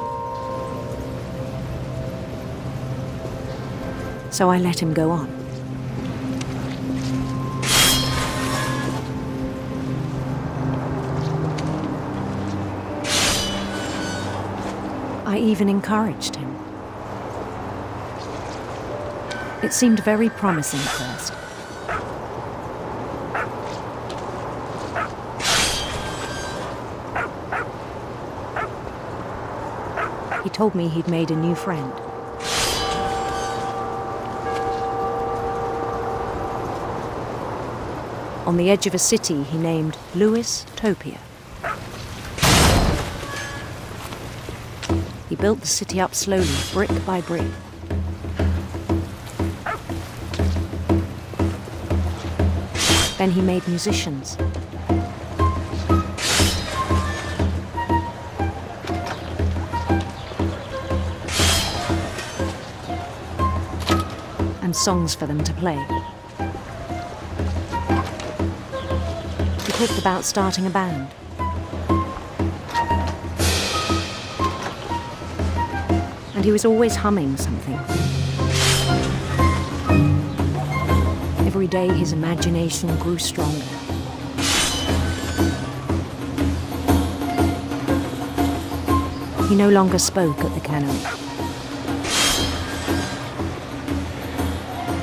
So I let him go on. I even encouraged him. It seemed very promising at first. He told me he'd made a new friend. On the edge of a city he named Lewis Topia. He built the city up slowly, brick by brick. Then he made musicians. And songs for them to play. He talked about starting a band. And he was always humming something. Every day his imagination grew stronger. He no longer spoke at the cannery.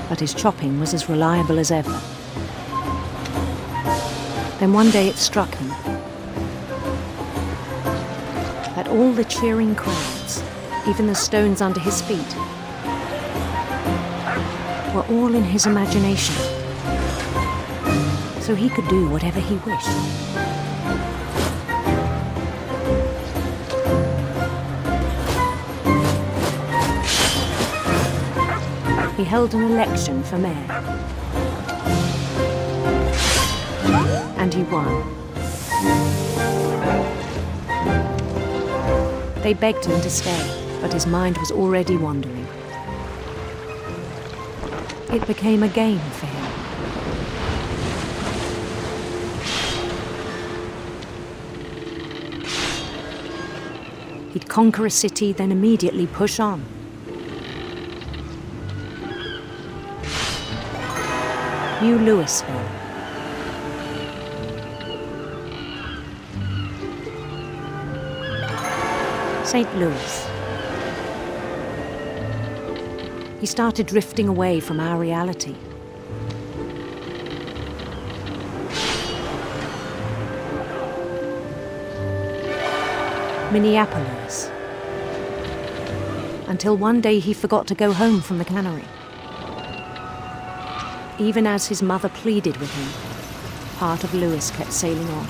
But his chopping was as reliable as ever. Then one day it struck him that all the cheering crowds, even the stones under his feet, were all in his imagination, so he could do whatever he wished. He held an election for mayor, and he won. They begged him to stay, but his mind was already wandering. It became a game for him. He'd conquer a city, then immediately push on. New Louisville. St. Louis. He started drifting away from our reality. Minneapolis. Until one day he forgot to go home from the cannery. Even as his mother pleaded with him, part of Lewis kept sailing on.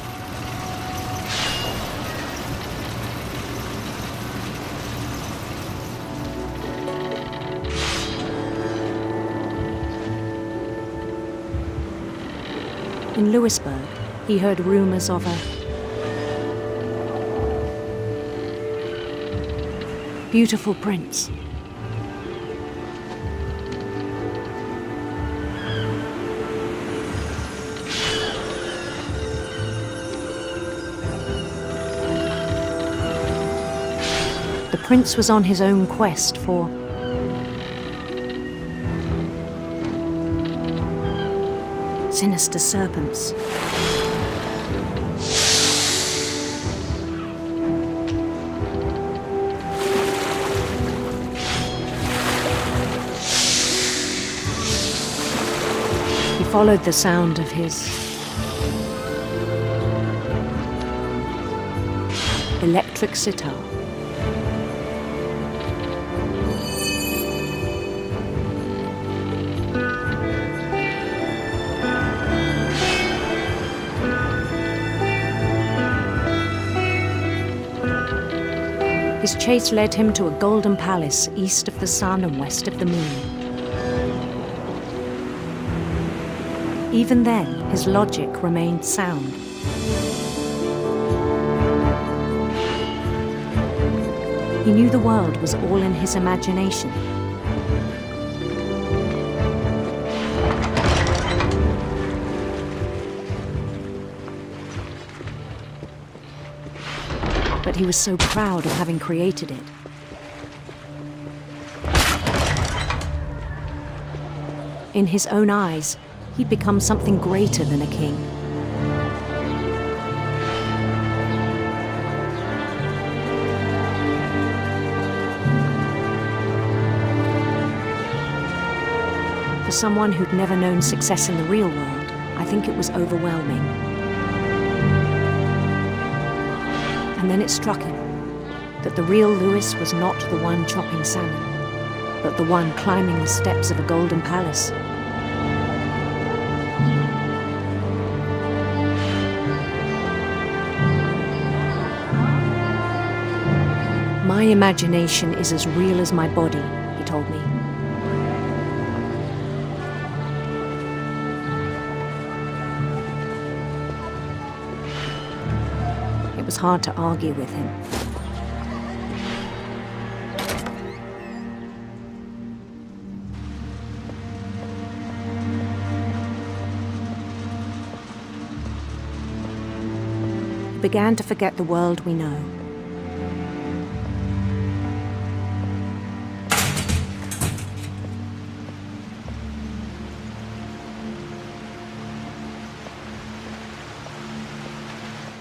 In Louisburg, he heard rumors of a beautiful prince. The prince was on his own quest for sinister serpents. He followed the sound of his electric sitar. His chase led him to a golden palace east of the sun and west of the moon. Even then, his logic remained sound. He knew the world was all in his imagination. But he was so proud of having created it. In his own eyes, he'd become something greater than a king. For someone who'd never known success in the real world, I think it was overwhelming. And then it struck him that the real Louis was not the one chopping salmon, but the one climbing the steps of a golden palace. My imagination is as real as my body, he told me. It was hard to argue with him. He began to forget the world we know.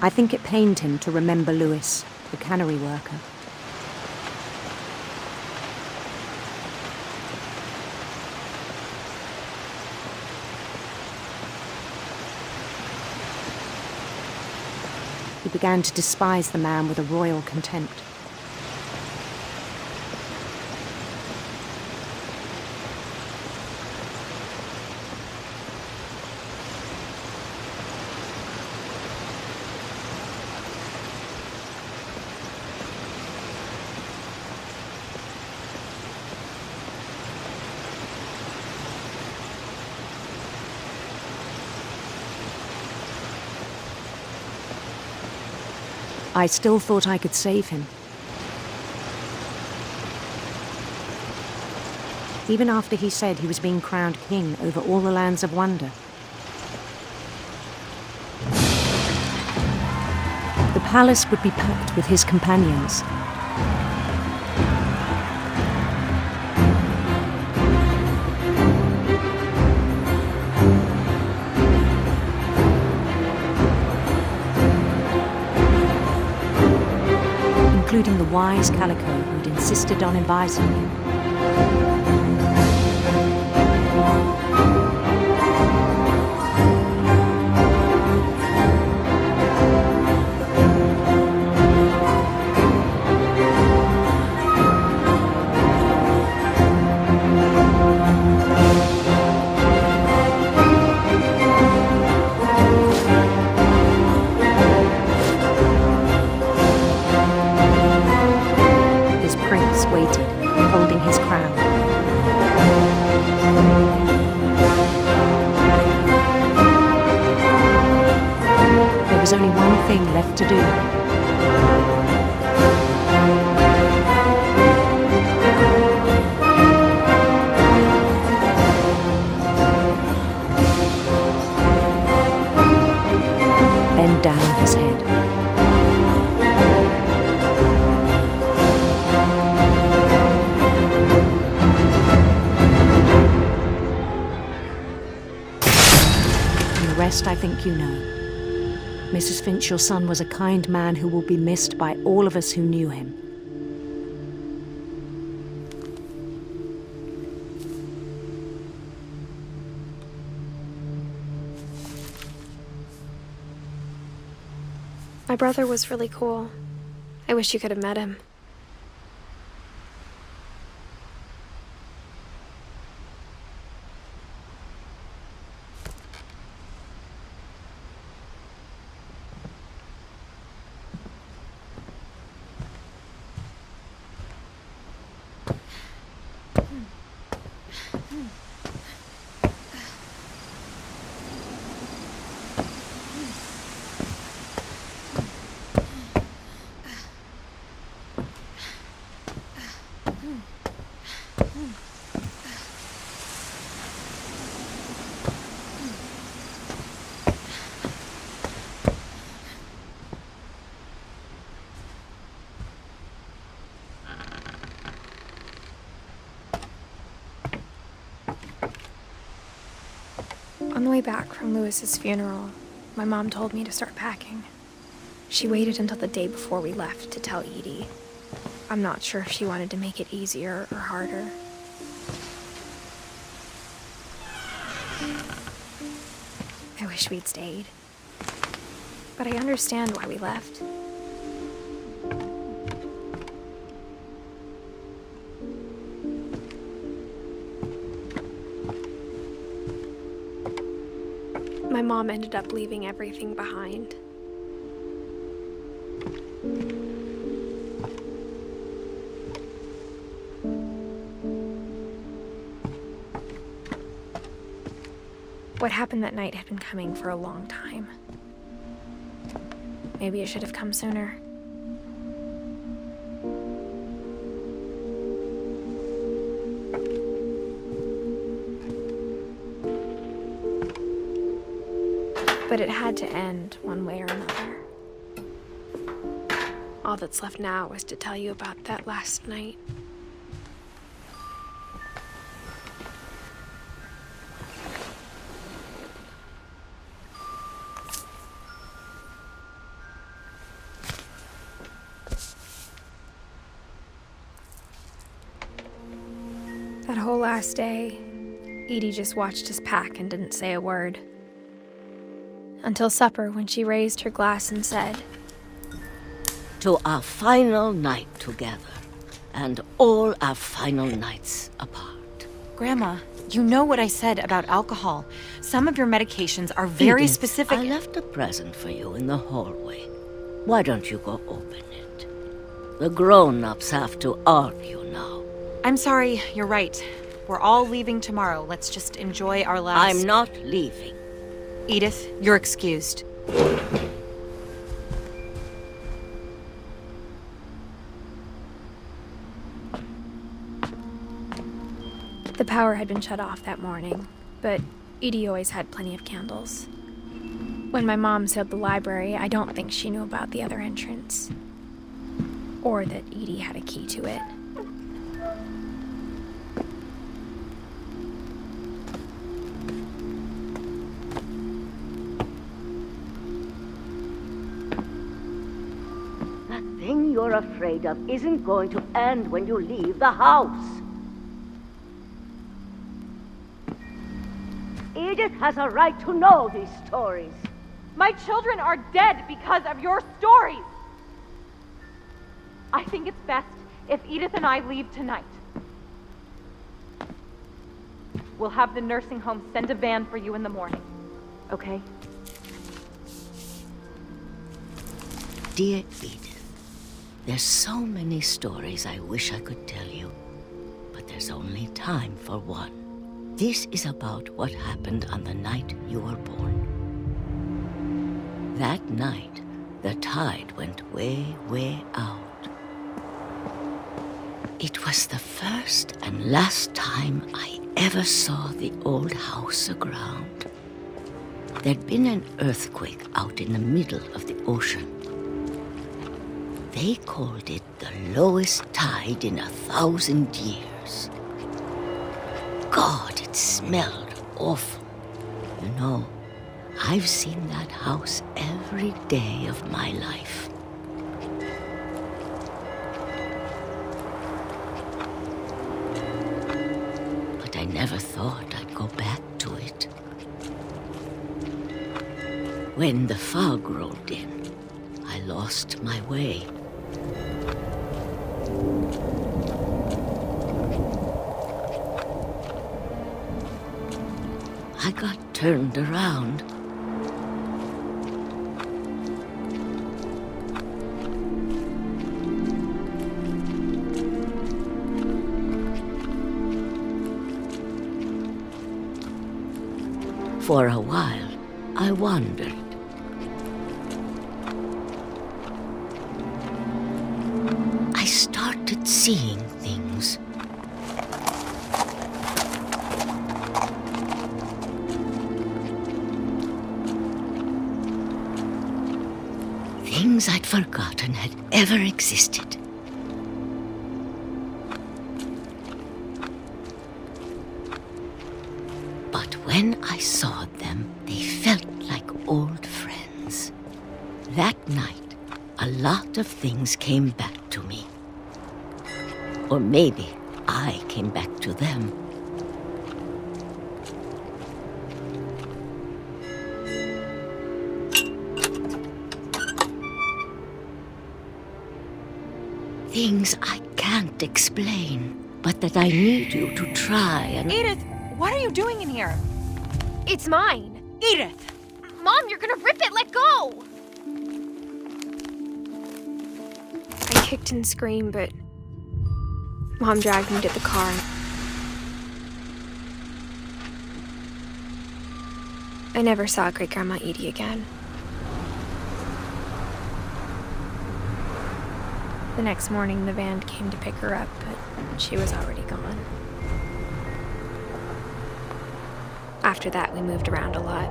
I think it pained him to remember Louis, the cannery worker. He began to despise the man with a royal contempt. I still thought I could save him. Even after he said he was being crowned king over all the lands of wonder. The palace would be packed with his companions. Including the wise Calico who'd insisted on advising him. Waited, holding his crown. was only one thing left to do. Bend down his head. And the rest I think you know. Mrs. Finch, your son was a kind man who will be missed by all of us who knew him. My brother was really cool. I wish you could have met him. On the way back from Lewis's funeral, my mom told me to start packing. She waited until the day before we left to tell Edie. I'm not sure if she wanted to make it easier or harder. I wish we'd stayed. But I understand why we left. My mom ended up leaving everything behind. What happened that night had been coming for a long time. Maybe it should have come sooner. But it had to end one way or another. All that's left now is to tell you about that last night. That whole last day, Edie just watched us pack and didn't say a word. Until supper, when she raised her glass and said, "To our final night together, and all our final nights apart." Grandma, you know what I said about alcohol. Some of your medications are very Edith, specific. I left a present for you in the hallway. Why don't you go open it? The grown-ups have to argue now. I'm sorry, you're right. We're all leaving tomorrow. Let's just enjoy our last... I'm not leaving. Edith, you're excused. The power had been shut off that morning, but Edie always had plenty of candles. When my mom sealed the library, I don't think she knew about the other entrance. Or that Edie had a key to it. That thing you're afraid of isn't going to end when you leave the house. Edith has a right to know these stories. My children are dead because of your stories. I think it's best if Edith and I leave tonight. We'll have the nursing home send a van for you in the morning, okay? Dear Edith, there's so many stories I wish I could tell you, but there's only time for one. This is about what happened on the night you were born. That night, the tide went way, way out. It was the first and last time I ever saw the old house aground. There'd been an earthquake out in the middle of the ocean. They called it the lowest tide in 1,000 years. God, it smelled awful. You know, I've seen that house every day of my life. But I never thought I'd go back to it. When the fog rolled in, I lost my way. I got turned around. For a while, I wandered. I started seeing things. Things I'd forgotten had ever existed. But when I saw them, they felt like old friends. That night, a lot of things came back to me. Or maybe I came back to them. Things I can't explain, but that I need you to try and... Edith, what are you doing in here? It's mine. Edith! Mom, you're gonna rip it! Let go! I kicked and screamed, but Mom dragged me to the car. I never saw Great-Grandma Edie again. The next morning, the van came to pick her up, but she was already gone. After that, we moved around a lot.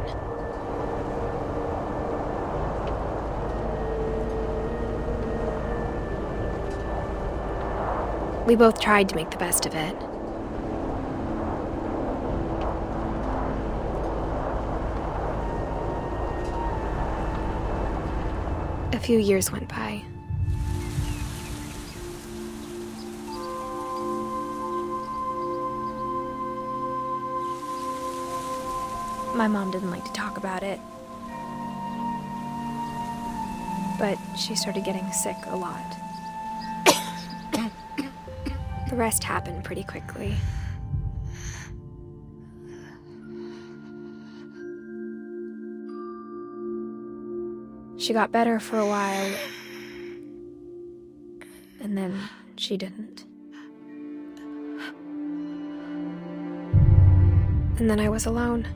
We both tried to make the best of it. A few years went by. My mom didn't like to talk about it, but she started getting sick a lot. The rest happened pretty quickly. She got better for a while, and then she didn't. And then I was alone.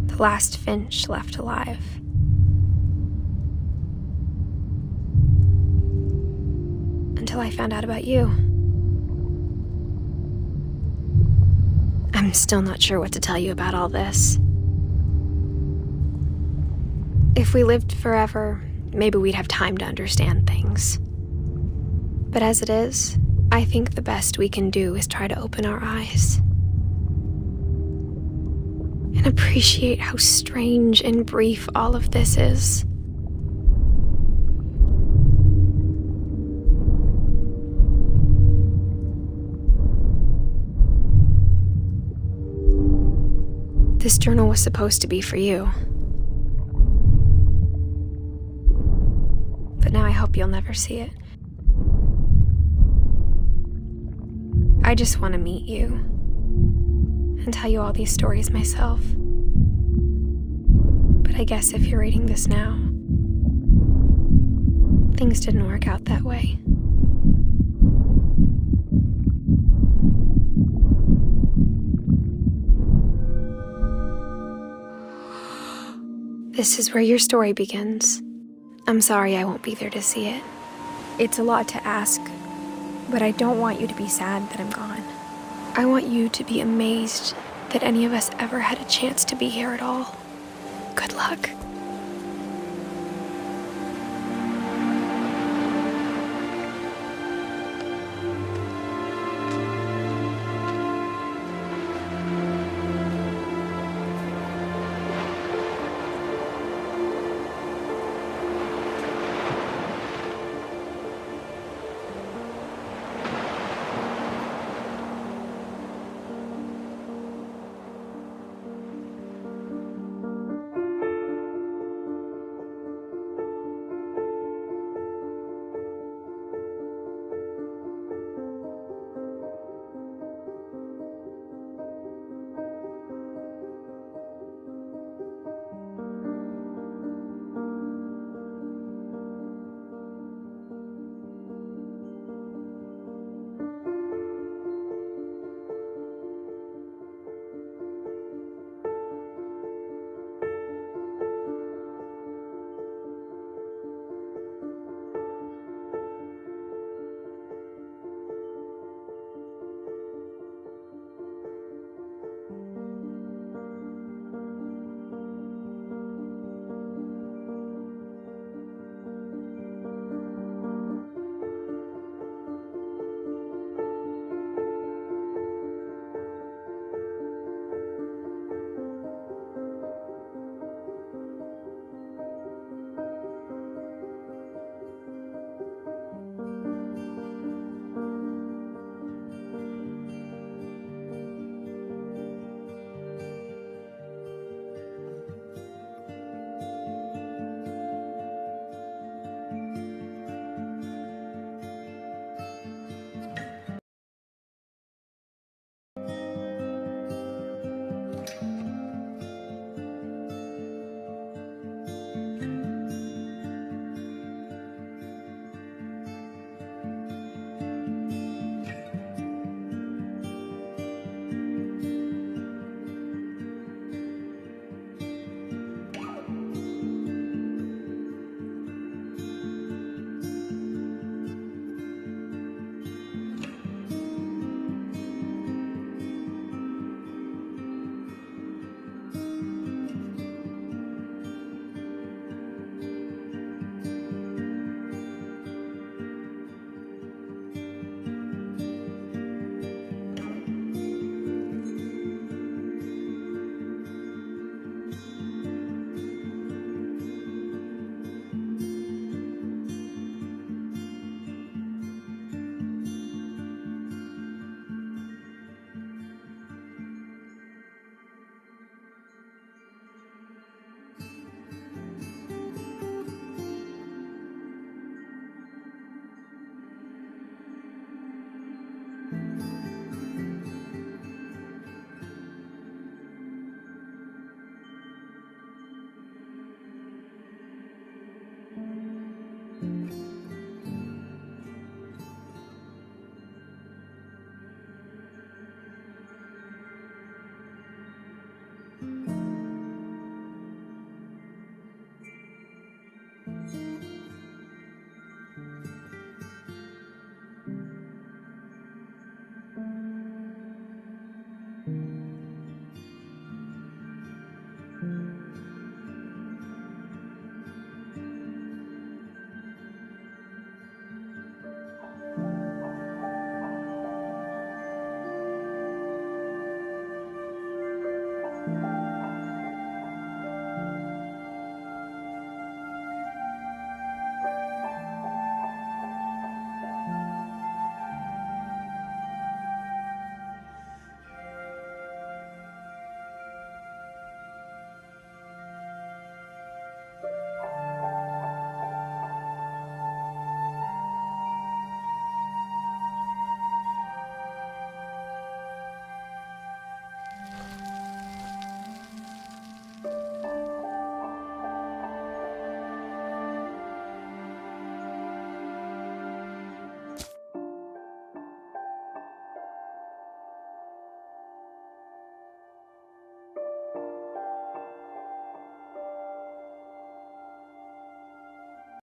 The last Finch left alive. Until I found out about you. I'm still not sure what to tell you about all this. If we lived forever, maybe we'd have time to understand things. But as it is, I think the best we can do is try to open our eyes. And appreciate how strange and brief all of this is. This journal was supposed to be for you. But now I hope you'll never see it. I just want to meet you and tell you all these stories myself. But I guess if you're reading this now, things didn't work out that way. This is where your story begins. I'm sorry I won't be there to see it. It's a lot to ask, but I don't want you to be sad that I'm gone. I want you to be amazed that any of us ever had a chance to be here at all. Good luck.